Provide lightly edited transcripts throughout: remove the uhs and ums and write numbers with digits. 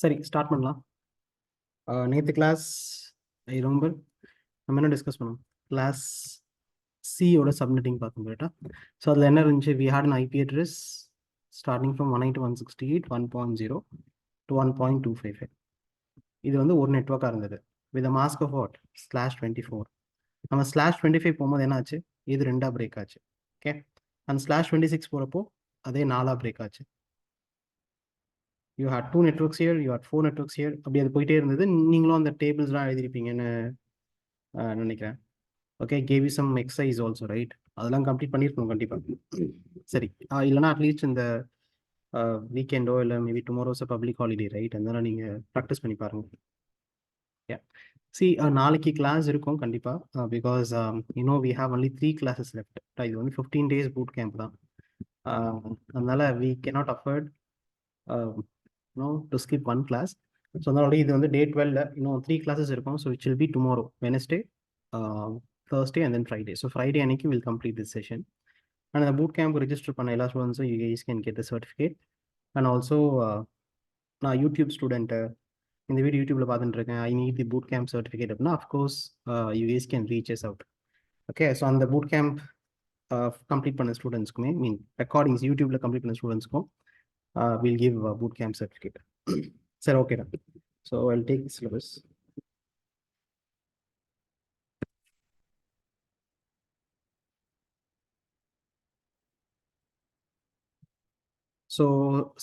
சரி ஸ்டார்ட் பண்ணலாம். நேற்று கிளாஸ் ரொம்ப நம்ம என்ன டிஸ்கஸ் பண்ணோம்? கிளாஸ் சியோட சப்நெட்டிங் பார்த்தோம் கரெக்டா. ஸோ அதில் என்ன இருந்துச்சு? We had an IP address starting from 192.168 1.0 to 1.255. இது வந்து ஒரு நெட்ஒர்க்காக இருந்தது வித் மாஸ்க் ஆஃப் வாட் /24. நம்ம /25 போகும்போது என்ன ஆச்சு? இது 2 பிரேக் ஆச்சு. ஓகே, அண்ட் /26 போகிறப்போ அதே 4 பிரேக் ஆச்சு. You had 2 networks here, you had 4 networks here. அப்படி அது போயிட்டே இருந்தது. நீங்களும் அந்த டேபிள்ஸ்லாம் எழுதிருப்பீங்கன்னு நினைக்கிறேன். Okay, gave you some exercise also, right? அதெல்லாம் கம்ப்ளீட் பண்ணியிருக்கணும் கண்டிப்பாக. சரி, இல்லைனா அட்லீஸ்ட் இந்த வீக்கெண்டோ இல்லை maybe tomorrow's public holiday, right? அதனால நீங்கள் ப்ராக்டிஸ் பண்ணி பாருங்க. ஓகே, சி நாளைக்கு கிளாஸ் இருக்கும் கண்டிப்பாக. Because we have only 3 classes left. இது வந்து 15 days boot camp தான். அதனால we cannot afford to skip one class. So அதனால இது வந்து டே 12ல இன்னும் 3 classes இருக்கும். So it will be tomorrow, Wednesday, Thursday and then Friday. So Friday அன்னைக்கு we'll complete this session. And the boot camp register பண்ண எல்லா ஸ்டூடெண்ட்ஸும் you guys can get the certificate. And also நான் யூடியூப் ஸ்டூடெண்ட், இந்த video யூடியூப்ல பார்த்துட்டு இருக்கேன், I need the boot camp certificate அப்படின்னா of course you guys can reach us out. Okay, so அந்த boot camp கம்ப்ளீட் பண்ண ஸ்டூடெண்ட்ஸ்க்குமே ரெக்கார்டிங்ஸ் யூடியூப்ல கம்ப்ளீட் பண்ண ஸ்டூடெண்ட்ஸ்க்கும் we'll give a boot camp certificate. Sir, okay. So I'll take the syllabus. So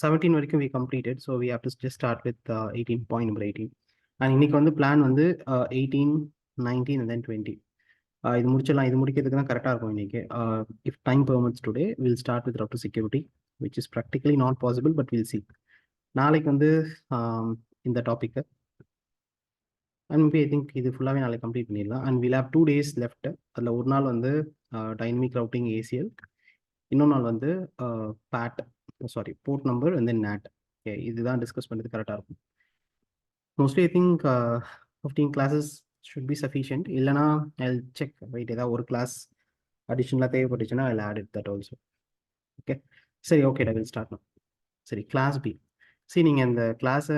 17 வரைக்கும் we completed. So we have to just start with 18, point number 18. And இன்னைக்கு வந்து plan வந்து 18, 19 and then 20. இது முடிச்சிடலாம். இது முடிக்கிறதுக்கு தான் கரெக்டாக இருக்கும் இன்னைக்கு. If time permits today, we'll start with router security, which is practically not possible, but we'll see. நாளைக்கு வந்து இந்த topic and maybe I think இது ஃபுல்லாகவே நாளைக்கு கம்ப்ளீட் பண்ணிடலாம். And will have 2 days left. அதில் ஒரு நாள் வந்து டைனமிக் ரவுட்டிங் ACL, இன்னொரு நாள் வந்து port number and then NAT. Okay, இதுதான் டிஸ்கஸ் பண்ணுறது கரெக்டாக இருக்கும். Mostly I think 15 classes should be sufficient. இல்லைனா ஐ செக், ரைட், ஏதாவது ஒரு கிளாஸ் அடிஷனலாக தேவைப்பட்டுச்சுன்னா I add it that also. Okay, சரி, ஓகேடா, வில் ஸ்டார்ட் பண்ணலாம். சரி, கிளாஸ் பி. சரி, நீங்கள் இந்த கிளாஸை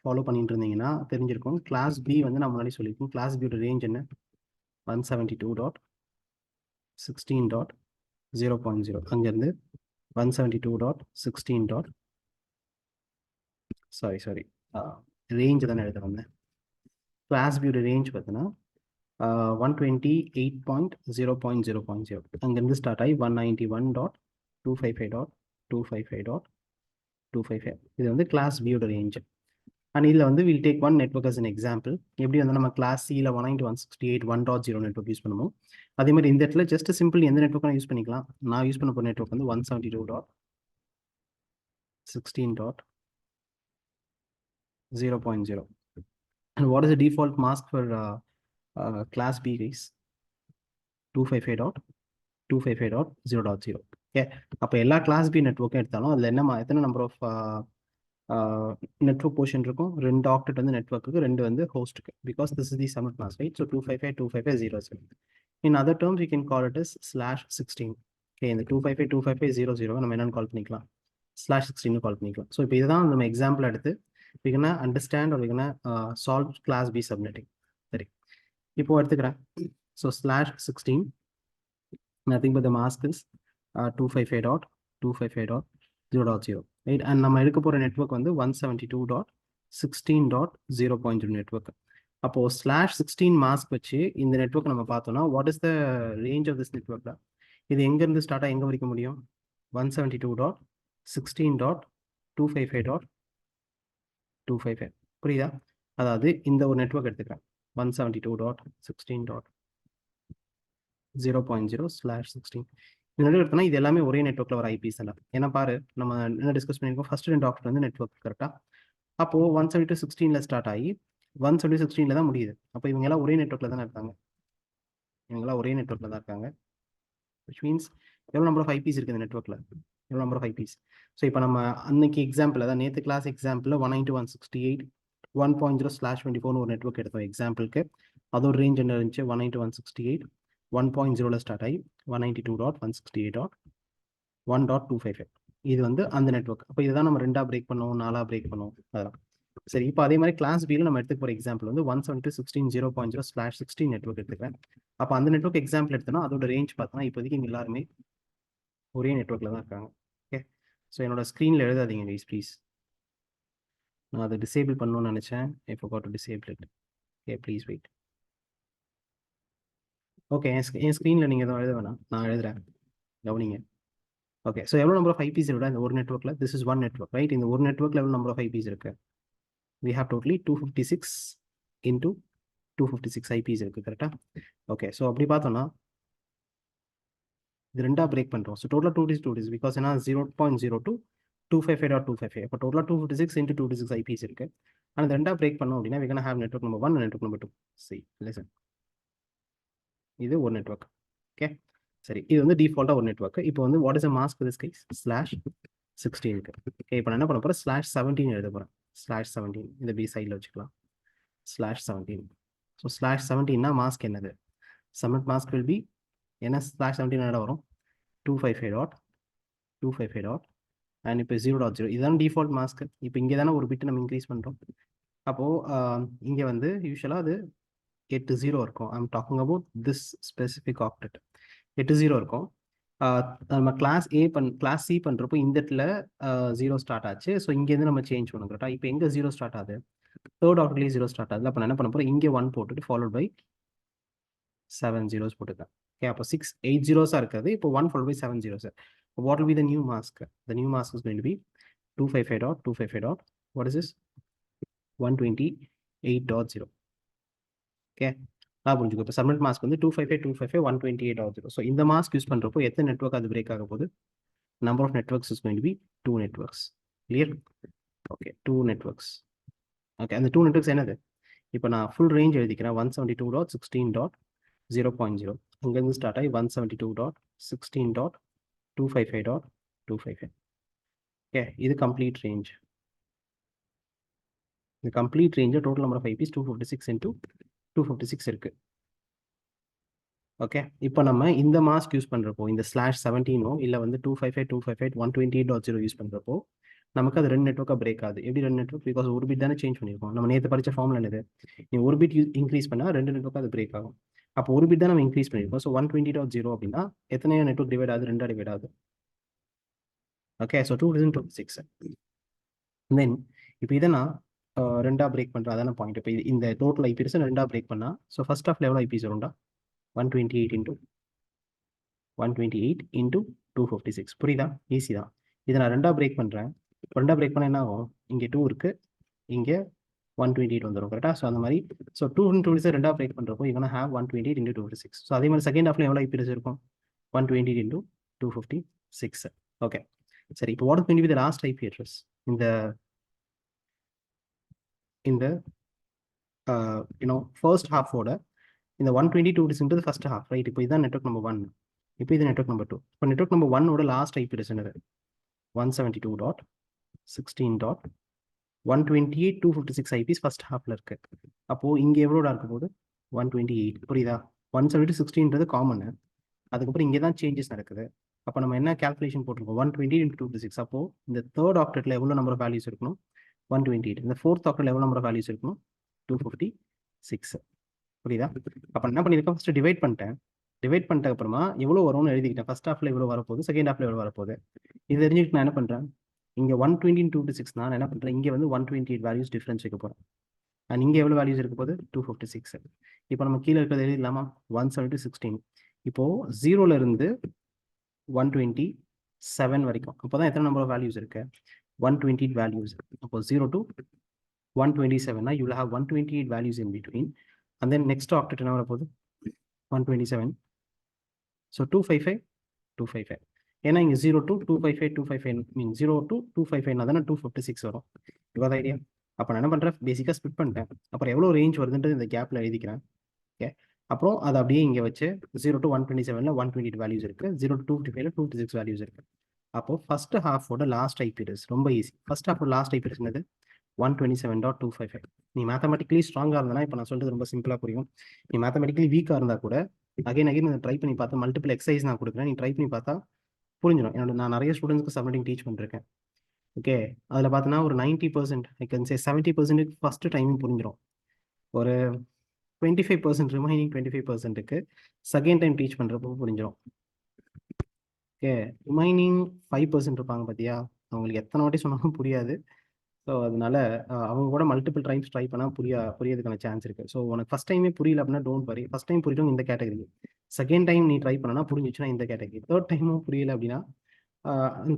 ஃபாலோ பண்ணிட்டு இருந்தீங்கன்னா தெரிஞ்சிருக்கும். கிளாஸ் பி வந்து நான் முன்னாடி சொல்லியிருக்கோம். கிளாஸ் பியோட ரேஞ்ச் என்ன? 172.16.0.0. அங்கேருந்து 172.16. சாரி ரேஞ்ச் தானே எழுத வந்தேன். கிளாஸ் பியோட ரேஞ்ச் பார்த்தீங்கன்னா 128.0.0.0. அங்கேருந்து ஸ்டார்ட் ஆகி 191.255.255.255. இது வந்து கிளாஸ் பியோட ரேஞ்ச். அண்ட் இதில் வந்து will take one network as an example. எப்படி வந்து நம்ம கிளாஸ் சியில் 192.168.1.0 நெட்ஒர்க் யூஸ் பண்ணுவோம், அதே மாதிரி இந்த இடத்துல ஜஸ்ட் சிம்பிள் எந்த நெட்ஒர்க்காக யூஸ் பண்ணிக்கலாம். நான் யூஸ் பண்ண போகிற நெட்ஒர்க் வந்து 172.16.0.0. and what is the default mask for class B guys? 255.255.0.0. Okay, அப்போ எல்லா கிளாஸ் பி நெட்ஒர்க்கும் எடுத்தாலும் அதில் எத்தனை நம்பர் ஆஃப் நெட்ஒர்க் போர்ஷன் இருக்கும்? 2 ஆக்டெட் வந்து நெட்ஒர்க்கு, 2 வந்து ஹோஸ்ட்டுக்கு. Because this is the submit mask, right? So 255.255.0.0. In other terms you can call it is /16. Okay, இந்த 255.255.0.0 நம்ம என்னென்னு கால் பண்ணிக்கலாம்? /16 கால் பண்ணிக்கலாம். ஸோ இப்போ இதுதான் நம்ம எக்ஸாம்பிள் எடுத்து we can understand or we can solve class B subnetting. சரி, இப்போ எடுத்துக்கிறேன். So /16 nothing but the mask is 255.255.0.0, right? And நம்ம எடுக்க போகிற நெட்ஒர்க் வந்து 172.16.0.0 நெட்ஒர்க். அப்போது /16 மாஸ்க் வச்சு இந்த நெட்ஒர்க் நம்ம பார்த்தோம்னா what is the range of this நெட்ஒர்க்கில்? இது எங்கேருந்து ஸ்டார்ட் ஆக எங்கே வரைக்கும் முடியும்? 172.16.255.255. புரியுதா? அதாவது இந்த ஒரு நெட்ஒர்க் எடுத்துக்கிறேன், 172.16.0.0/16. இந்த நெட்ஒர்க் எடுத்தோம்னா இது எல்லாமே ஒரே நெட்ஒர்க்கில் வர ஐபிஸ் எல்லாம். ஏன்னா பாரு, நம்ம என்ன டிஸ்கஸ் பண்ணியிருக்கோம், ஃபர்ஸ்ட் 2 ஆக்டெட் வந்து நெட்ஒர்க் கரெக்டாக. அப்போது 172.16 ஸ்டார்ட் ஆகி 172.16 தான் முடியுது. அப்போ இவங்க எல்லாம் ஒரே நெட்ஒர்க்கில் தானே இருக்காங்க. விச் மீன்ஸ் எவ்வளோ நம்பர் ஆஃப் ஐபிஸ் இருக்குது இந்த நெட்ஒர்க்கில்? எவ்வளோ நம்பர் ஆஃப் ஐபிஸ்? ஸோ இப்போ நம்ம அன்னைக்கு எக்ஸாம்பிள், அதான் நேற்று கிளாஸ் எக்ஸாம்பிளில் 192.168.1.0/24 ஒரு நெட்ஒர்க் எடுத்தோம் எக்ஸாம்பிளுக்கு. அதோட ரேஞ்ச் என்ன இருந்துச்சு? 192.168.1.0 ஸ்டார்ட் ஆகி 192.168.1.255. இது வந்து அந்த நெட்வொர்க். அப்போ இதுதான் நம்ம 2ஆ பிரேக் பண்ணுவோம், 4ஆ பிரேக் பண்ணுவோம் அதெல்லாம். சரி, இப்போ அதே மாதிரி கிளாஸ் பியில் நம்ம எடுத்துக்க போகிற எக்ஸாம்பிள் வந்து 172.16.0.0/16 நெட்வொர்க் எடுத்துக்கிறேன். அப்போ அந்த நெட்வொர்க் எக்ஸாம்பிள் எடுத்தோம்னா அதோட ரேஞ்ச் பார்த்தோன்னா இப்போதைக்கு இங்கே எல்லாருமே ஒரே நெட்வொர்க்கில் தான் இருக்காங்க. ஓகே, ஸோ என்னோட ஸ்க்ரீனில் எழுதாதீங்க ப்ளீஸ். நான் அதை டிசேபிள் பண்ணணும்னு நினச்சேன். இப்போ got to disable it. Okay, please wait. Okay, என் ஸ்க்ரீனில் நீங்கள் எதுவும் எழுத வேணாம், நான் எழுதுறேன், கவனிங்க. ஓகே, ஸோ எவ்வளோ நம்பர் ஆஃப் ஐபிஸ் விட இந்த ஒரு நெட்வொர்க்கில், this is one network right. இந்த ஒரு நெட்வொர்க்கில் எவ்வளோ நம்பர் ஆஃப் ஐபிஸ் இருக்கு? we have totally 256 into 256 ஐபிஸ் இருக்கு, கரெக்டா? ஓகே, ஸோ அப்படி பார்த்தோம்னா இது 2ஆ பிரேக் பண்ணுறோம். ஸோ டோட்டலாக 2 பிகாஸ் ஏன்னா 0.02 255.255. அப்போ டோட்டலாக 256 into 256 ஐபிஸ் இருக்கு. ஆனால் 2ஆ பிரேக் பண்ணோம் அப்படின்னா we gonna have network number 1 and network number 2. சரி, listen, இது ஒரு நெட்வொர்க். ஓகே, சரி, இது வந்து டிஃபால்ட்டாக ஒரு நெட்வொர்க். இப்போ வந்து what is a mask this case /16 இருக்கு. ஓகே, இப்போ நான் என்ன பண்ண போகிறேன், /17 எழுத போகிறேன். /17 இந்த பி சைடில் வச்சுக்கலாம். /17. ஸோ /17னா மாஸ்க் என்னது? சப்நெட் மாஸ்க் வில் பி என்ன? /17 என்னடா வரும்? 255.255. அண்ட் இப்போ 0.0 இதுதான் டிஃபால்ட் மாஸ்க். இப்போ இங்கே தானே ஒரு பிட்டு நம்ம இன்க்ரீஸ் பண்ணுறோம். அப்போது இங்கே வந்து யூஸ்வலாக அது 80 இருக்கும். I'm talking about this specific octet. 80 இருக்கும். நம்ம கிளாஸ் சி பண்ணுறப்போ இந்த இடத்துல 0 ஸ்டார்ட் ஆச்சு. ஸோ இங்கேருந்து நம்ம சேஞ்ச் பண்ணணும், கரெக்டா? இப்போ எங்கே 0 ஸ்டார்ட் ஆகுது? தேர்ட் ஆக்டெட்லேயே 0 ஸ்டார்ட் ஆகுது. அப்போ நான் என்ன பண்ண போகிறேன், இங்கே 1 போட்டுட்டு ஃபாலோட் பை 7 zeros போட்டுக்கேன். ஓகே, அப்போ 6 8 zeros இருக்குது. இப்போ 1 followed by 7 zeros. What will be the new mask? The new mask is going to be 255.255. What is this? 128.0. Okay, நான் புரிஞ்சுக்கோ. இப்போ சப்நெட் மாஸ்க் வந்து 255.255.128.0. ஸோ இந்த மாஸ்க் யூஸ் பண்ணுறப்போ எத்தனை நெட்வொர்க் அது பிரேக் ஆக போகுது? Number of networks is going to be 2 networks. Clear? Okay, 2 networks. Okay, அந்த 2 நெட்வொர்க்ஸ் என்னது? இப்போ நான் ஃபுல் ரேஞ்ச் எழுதிக்கிறேன். 172.16.0.0 அங்கேருந்து ஸ்டார்ட் ஆகி 172.16.255.255. ஓகே, இது கம்ப்ளீட் ரேஞ்ச். இந்த கம்ப்ளீட் ரேஞ்சில் டோட்டல் நம்பர் ஆஃப் ஐபிஸ் 256 into 256 இருக்கு. ஓகே, இப்போ நம்ம இந்த மாஸ்க் யூஸ் பண்ணுறப்போ இந்த /17 இல்லை வந்து 255.255.128.0 யூஸ் பண்ணுறப்போ நமக்கு அது 2 நெட்வொர்க்காக பிரேக் ஆகுது. எப்படி 2 நெட்வொர்க்? பிகாஸ் ஒரு பிட் தானே சேஞ்ச் பண்ணியிருக்கோம். நம்ம நேற்று படித்த ஃபார்முலா என்னது? நீ ஒரு பிட் இன்க்ரீஸ் பண்ணால் 2 நெட்வொர்க்காக அது பிரேக் ஆகும். அப்போ ஒரு பிட் தான் நம்ம இன்க்ரீஸ் பண்ணியிருக்கோம். ஸோ 120.0 அப்படின்னா எத்தனை நெட்வொர்க் டிவைட் ஆகுது? 2ஆக டிவைட் ஆகுது. Okay, so 226. தென் இப்போ இதை நான் 2ஆக பிரேக் பண்ணுறேன். அதான பாயிண்ட். இப்போ இந்த டோட்டல் ஐபிஎஸ் 2ஆக பிரேக் பண்ணால் ஸோ ஃபர்ஸ்ட் ஆஃப்ல எவ்வளோ ஐபிஎஸ் வரும்டா? 128 into 256. புரியுதா? ஈஸி தான். இதை நான் 2ஆக பிரேக் பண்ணுறேன். 2ஆக பிரேக் பண்ணால் என்ன ஆகும்? இங்கே 2 இருக்குது, இங்கே 128 வந்துடும், கரெக்டாக? ஸோ அந்த மாதிரி ஸோ 226 2ஆக பிரேக் பண்ணுறப்போ இவனை ஹேவ் 128 into 256. ஸோ அதே மாதிரி செகண்ட் ஹாஃப்ல எவ்வளோ ஐபிஎஸ் இருக்கும்? 128 into 256. ஓகே, சரி, இப்போ what is going to be the last IP address? இந்த ஃபர்ஸ்ட் ஹாஃபோட இந்த 122 ஃபர்ஸ்ட் ஹாஃப், ரைட்? இப்போ இதுதான் நெட்வொர்க் நம்பர் 1. இப்போ இது நெட்வொர்க் நம்பர் 2. இப்போ நெட்வொர்க் நம்பர் 1ஓட லாஸ்ட் ஐபி அட்ரஸ் என்னது? 172.16.128.256 ஐபிஸ் ஃபர்ஸ்ட் ஹாஃப்ல இருக்கு. அப்போது இங்கே எவ்வளோடா இருக்க போகுது? 128. புரியுதா? 172.16 காமன். அதுக்கப்புறம் இங்கே தான் சேஞ்சஸ் நடக்குது. அப்போ நம்ம என்ன கேல்குலேஷன் போட்டிருக்கோம்? 128 into 256. அப்போது இந்த தேர்ட் ஆக்டெட்டில் எவ்வளோ நம்பர் ஆஃப் வேல்யூஸ் இருக்கணும்? 128. இந்த ஃபோர்த் ஆக்டெட்டில் எவ்வளோ நம்பர் ஆஃப் வேல்யூஸ் இருக்கணும்? 256. புரியுதா? அப்போ என்ன பண்ணியிருக்கேன்? ஃபஸ்ட்டு டிவைட் பண்ணிட்டேன். டிவைட் பண்ணிட்ட அப்புறமா எவ்வளோ வரும்னு எழுதிக்கிட்டேன். ஃபர்ஸ்ட் ஹாஃப்ல எவ்வளோ வரப்போகுது, செகண்ட் ஹாஃப்ல எவ்வளோ வரப்போகுது இது தெரிஞ்சுக்கிட்டு நான் என்ன பண்ணுறேன்? இங்கே 120 into 256 நான் என்ன பண்ணுறேன்? இங்கே வந்து 128 வேல்யூஸ் டிஃப்ரென்ஸ் வைக்க போகிறேன். அண்ட் இங்கே எவ்வளோ வேல்யூஸ் இருக்க போகுது? 256. இப்போ நம்ம கீழே இருக்கிறது எழுதிடலாமா? 172.16. இப்போது 0லேருந்து 127 வரைக்கும் அப்போ தான் எத்தனை நம்பர் ஆஃப் வேல்யூஸ் இருக்கு? 128 வேல்யூஸ். அப்போ 0 to 127 you will have 128 values in between. And then next octet என்ன வரப்போகுது? 127. So 255. ஏன்னா இங்கே 0 to 255 மீன் 0 to 255 தானே 256 வரும். இவ்வளோ ஐடியா. அப்போ நான் என்ன பண்ணுறேன்? பேசிக்காக ஸ்பிட் பண்ணிட்டேன். அப்புறம் எவ்வளோ ரேஞ்ச் வருதுன்றது இந்த கேப்பில் எழுதிக்கிறேன். ஓகே, அப்புறம் அதை அப்படியே இங்கே வச்சு 0 to 127 128 வேல்யூஸ் இருக்குது. 0 to 255 256 வேல்யூஸ் இருக்குது. அப்போது ஃபர்ஸ்ட் ஹாஃபோட லாஸ்ட் ஐபிஎஸ் ரொம்ப ஈஸி. ஃபர்ஸ்ட் ஹாஃபோட லாஸ்ட் ஐபிஎஸ் என்னது? 127.255. நீ மேத்தமெட்டிக்கலி ஸ்ட்ராங்காக இருந்தனா இப்போ நான் சொல்கிறது ரொம்ப சிம்பிளாக புரியும். நீ மேத்தமெட்டிக்கலி வீக்காக இருந்தால் கூட அகைன் ட்ரை பண்ணி பார்த்தா மல்டிபிள் எக்ஸசைஸ் நான் கொடுக்குறேன். நீ ட்ரை பண்ணி பார்த்தா புரிஞ்சிடும். நான் நிறைய ஸ்டூடெண்ட்ஸ்க்கு சப்மிட்டிங் டீச் பண்ணிருக்கேன். ஓகே, அதில் பார்த்தோன்னா ஒரு 90%, I can say 70% first timing புரிஞ்சிடும். ஒரு 25% ரிமைனிங் 25%க்கு செகண்ட் டைம் டீச் பண்ணுறப்போ புரிஞ்சிடும். ஓகே, ரிமைனிங் 5% இருப்பாங்க பார்த்தியா, அவங்களுக்கு எத்தனை வாட்டி சொன்னாலும் புரியாது. ஸோ அதனால அவங்க கூட மல்டிபிள் டைம்ஸ் ட்ரை பண்ணால் புரியறதுக்கான சான்ஸ் இருக்குது. ஸோ உனக்கு ஃபஸ்ட் டைமே புரியல அப்படின்னா டோன்ட் வரி. ஃபஸ்ட் டைம் புரியட்டும் இந்த கேட்டகரி, செகண்ட் டைம் நீ ட்ரை பண்ணனா புரிஞ்சிச்சுன்னா இந்த கேட்டகரி, தேர்ட் டைமும் புரியல அப்படின்னா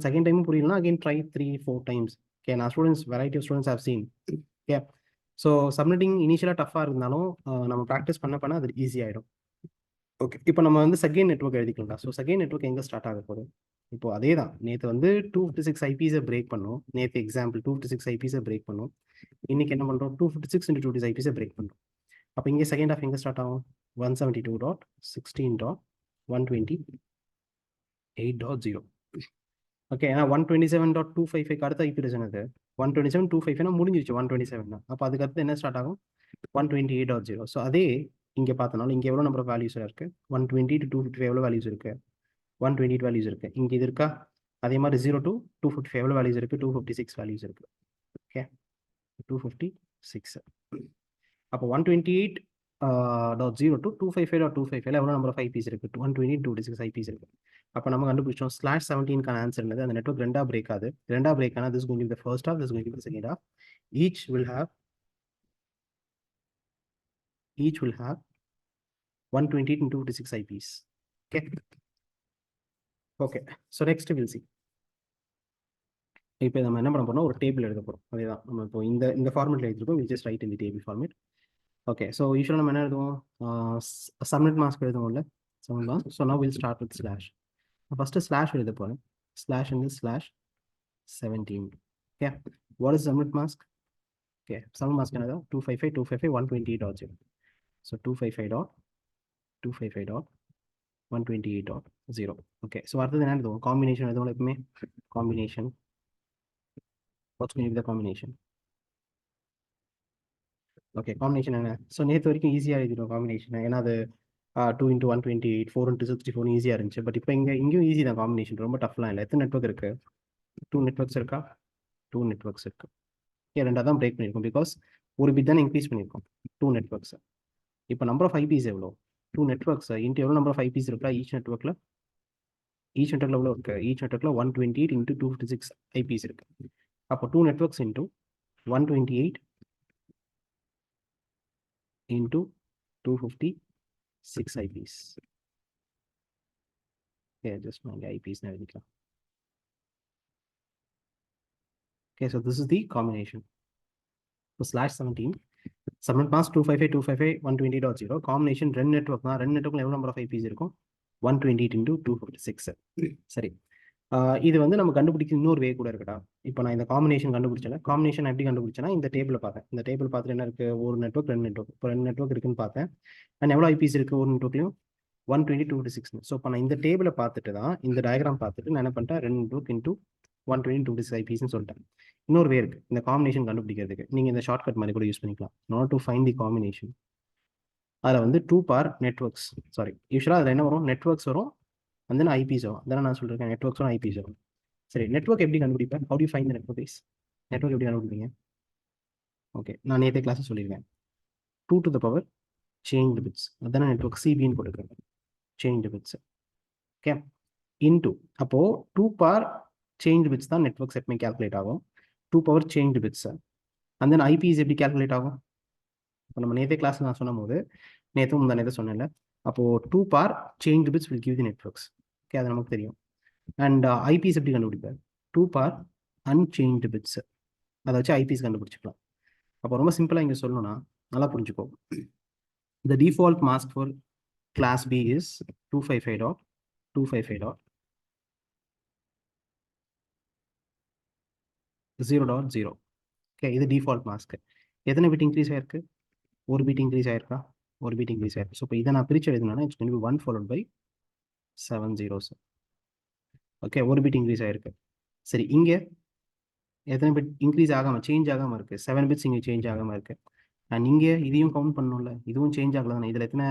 செகண்ட் டைமும் புரியலனா அகெயின் ட்ரை 3-4 டைம்ஸ். ஓகே, நான் students variety of students have seen. Okay, so subnetting இனிஷியலாக டஃப்பாக இருந்தாலும் நம்ம ப்ராக்டிஸ் பண்ண அது ஈஸி ஆகிடும். ஓகே, இப்போ நம்ம வந்து செகண்ட் நெட்வொர்க் எழுதிக்கலாம். ஸோ செகண்ட் நெட்வொர்க் எங்கே ஸ்டார்ட் ஆக போகுது? இப்போ அதே தான், நேற்று வந்து 256 ஐபிஸை பிரேக் பண்ணோம். நேற்று எக்ஸாம்பிள் 256 ஐபிஸை பிரேக் பண்ணோம். இன்னைக்கு என்ன பண்ணுறோம்? 256 into 256 ஐபிஸை பிரேக் பண்ணுறோம். அப்போ இங்கே செகண்ட் ஹாஃப் எங்கே ஸ்டார்ட் ஆகும்? 172.16.128.0. ஓகே, ஏன்னா 127.255 அடுத்த ஐபி என்னது? 127.255 முடிஞ்சிருச்சு 127. அப்போ அதுக்கு அடுத்து என்ன ஸ்டார்ட் ஆகும்? 128.0. ஸோ அதே இங்கே பார்த்தனாலும் இங்கே எவ்வளோ நம்பர் ஆஃப் வேல்யூஸ் இருக்குது? 120 to 255 எவ்வளோ வேல்யூஸ் இருக்குது? 128 வேல்யூஸ் இருக்குது. இங்கே இது இருக்கா? அதே மாதிரி 0 to 255 எவ்வளோ வேல்யூஸ் இருக்குது? 256 வேல்யூஸ் இருக்குது. ஓகே, 256. அப்போ 128.0 to 255.255 எவ்வளோ நம்பர் ஆஃப் ஐபிஸ் இருக்குது? 128.256 ஐபிஸ் இருக்குது. அப்போ நம்ம கண்டுபிடிச்சோம் /17க்கான ஆன்சர் என்னது? அந்த நெட்வொர்க் ரெண்டா பிரேக் ஆகுது. ரெண்டா பிரேக் ஆனால் this is going to be the first half, this is going to be the second half. Each will have 128 into 256 IPs. Okay. Okay. So next we'll see. இப்போ நம்ம என்ன பண்ண போறோம்? ஒரு டேபிள் எழுத போறோம். அதேதான் நம்ம இப்போ இந்த ஃபார்மேட்ல எழுதிருக்கோம். we just write in the table format. Okay. So யூசுவலாக நம்ம என்ன எழுதுவோம்? சப்மிட் மாஸ்க் எழுதுவோம்ல, submit mask. So now we'll start with slash. First slash எழுத போறேன். ஸ்லாஷ் வந்து /17. Okay. What is submit mask? Okay. Submit mask என்னது? 255.128.0. So 255.128.0. Okay. So அடுத்தது என்ன எழுதுவோம்? காம்பினேஷன் எழுதுவோம் எப்பவுமே. Combination. What's going to be the combination? Okay, combination என்ன? ஸோ நேற்று வரைக்கும் ஈஸியாக எழுதிடும் காம்பினேஷன். ஏன்னா அது 2 into 128, 4 into 64 ஈஸியாக இருந்துச்சு. பட் இப்போ இங்கேயும் ஈஸி தான் காம்பினேஷன், ரொம்ப டஃப்லாம் இல்லை. எத்தனை நெட்வொர்க் இருக்கு? 2 நெட்வொர்க்ஸ் இருக்கா? 2 நெட்வொர்க்ஸ் இருக்கு. ஏன் ரெண்டாக தான் பிரேக் பண்ணியிருக்கோம், பிகாஸ் ஒரு பிட் தானே இன்க்ரீஸ் பண்ணியிருக்கோம். 2 நெட்வொர்க்ஸ். இப்போ நம்பர் ஆஃப் ஐபிஸ் எவ்வளோ? 2 நெட்வொர்க்ஸ் இன்ட்டு எவ்வளோ நம்பர் ஆஃப் ஐபிஸ் இருக்கா? ஈச் நெட்வொர்க்கில் எவ்வளோ இருக்கு? ஈச் நெட்வொர்க்கில் 128 into 256 ஐபிஸ் இருக்கு. அப்போ 2 networks into 128 into 256 IPs. Okay, just my IPs now. Okay, so this is the combination. So /17 subnet mask 255.255.128.0 combination run network na run network எவ்வளவு number of IPs இருக்கும்? 128 into 256. சரி, இது வந்து நம்ம கண்டுபிடிக்க இன்னொரு வே கூட இருக்குடா. இப்போ நான் இந்த காம்பினேஷன் கண்டுபிடிச்சல, காம்பினேஷன் எப்படி கண்டுபிடிச்சேன்னா இந்த டேபிள் பார்த்தேன். இந்த டேபிள் பார்த்துட்டு என்ன இருக்கு? ஒரு நெட்வொர்க், ரெண்டு நெட்வொர்க். இப்போ 2 நெட்வொர்க் இருக்குன்னு பார்த்தேன். அண்ட் எவ்வளோ ஐபிஸ் இருக்கு ஒரு நெட்வொர்க்லையும்? 120.256. ஸோ இப்போ நான் இந்த டேபிளை பார்த்துட்டு தான், இந்த டயக்ராம் பார்த்துட்டு நான் என்ன பண்ணிட்டேன்? 2 நெட்வொர்க் into 120.256 ஐபிஸ்ன்னு சொல்லிட்டேன். இன்னொரு வே இருக்கு இந்த காம்பினேஷன் கண்டுபிடிக்கிறதுக்கு. நீங்கள் இந்த ஷார்ட்கட் மாதிரி கூட யூஸ் பண்ணிக்கலாம். Not to find the combination. அதில் வந்து 2 பார் நெட்வொர்க்ஸ், சாரி யூஸ்வலாக அதில் என்ன வரும்? நெட்வொர்க்ஸ் வரும், and then ஐபிஸ் வரும். அதெல்லாம் நான் சொல்லியிருக்கேன், நெட்வொர்க்ஸ் வரும், ஐபிஸ் வரும். சரி, நெட்வொர்க் எப்படி கண்டுபிடிப்பேன்? How to find the network base? Network எப்படி கண்டுபிடிப்பீங்க? ஓகே, நான் நேற்று கிளாஸ் சொல்லியிருக்கேன். 2 to the power change bits, அதான நெட்வொர்க் சிபின்னு போட்டுக்கிறேன். Change bits. ஓகே, இன்டூ அப்போ 2 பார் சேஞ்ச் பிட்ஸ் தான் நெட்வொர்க் செட்மே கால்குலேட் ஆகும். 2 power change bits. And then IPs எப்படி கால்குலேட் ஆகும்? இப்போ நம்ம நேற்று கிளாஸ் நான் சொன்னும் போது, நேற்று முந்தா நேற்று சொன்னேன்ல, அப்போது 2 power change bits will give the networks. Okay, அது நமக்கு தெரியும். அண்ட் ஐபிஸ் எப்படி கண்டுபிடிப்பார்? 2 பார் அன்சேஞ்ச் பிட்ஸ். அதை வச்சு ஐபிஸ் கண்டுபிடிச்சிக்கலாம். அப்போ ரொம்ப சிம்பிளாக இங்கே சொல்லணும்னா நல்லா புரிஞ்சுக்கோ. The default mask for class B is 255.255.0.0. Okay, இது டிஃபால்ட் மாஸ்க். எத்தனை பிட் இன்க்ரீஸ் ஆயிருக்கு? ஒரு பிட் இன்க்ரீஸ் ஆயிருக்கா? ஒரு பிட் இன்க்ரீஸ் ஆயிருக்கு. ஸோ இப்போ இதை நான் பிரிச்சு எழுதுனா it's going to be 1 followed by 7 zeros. Okay, ஒரு பிட் இன்க்ரீஸ் ஆயிருக்கு. சரி, இங்கே எத்தனை பிட் இன்க்ரீஸ் ஆகாமல் சேஞ்ச் ஆகாமல் இருக்குது? 7 பிட்ஸ் இங்கே சேஞ்ச் ஆகாமல் இருக்குது. அண்ட் இங்கே இதையும் கவுண்ட் பண்ணணும்ல, இதுவும் சேஞ்ச் ஆகல தானே. இதில் எத்தனை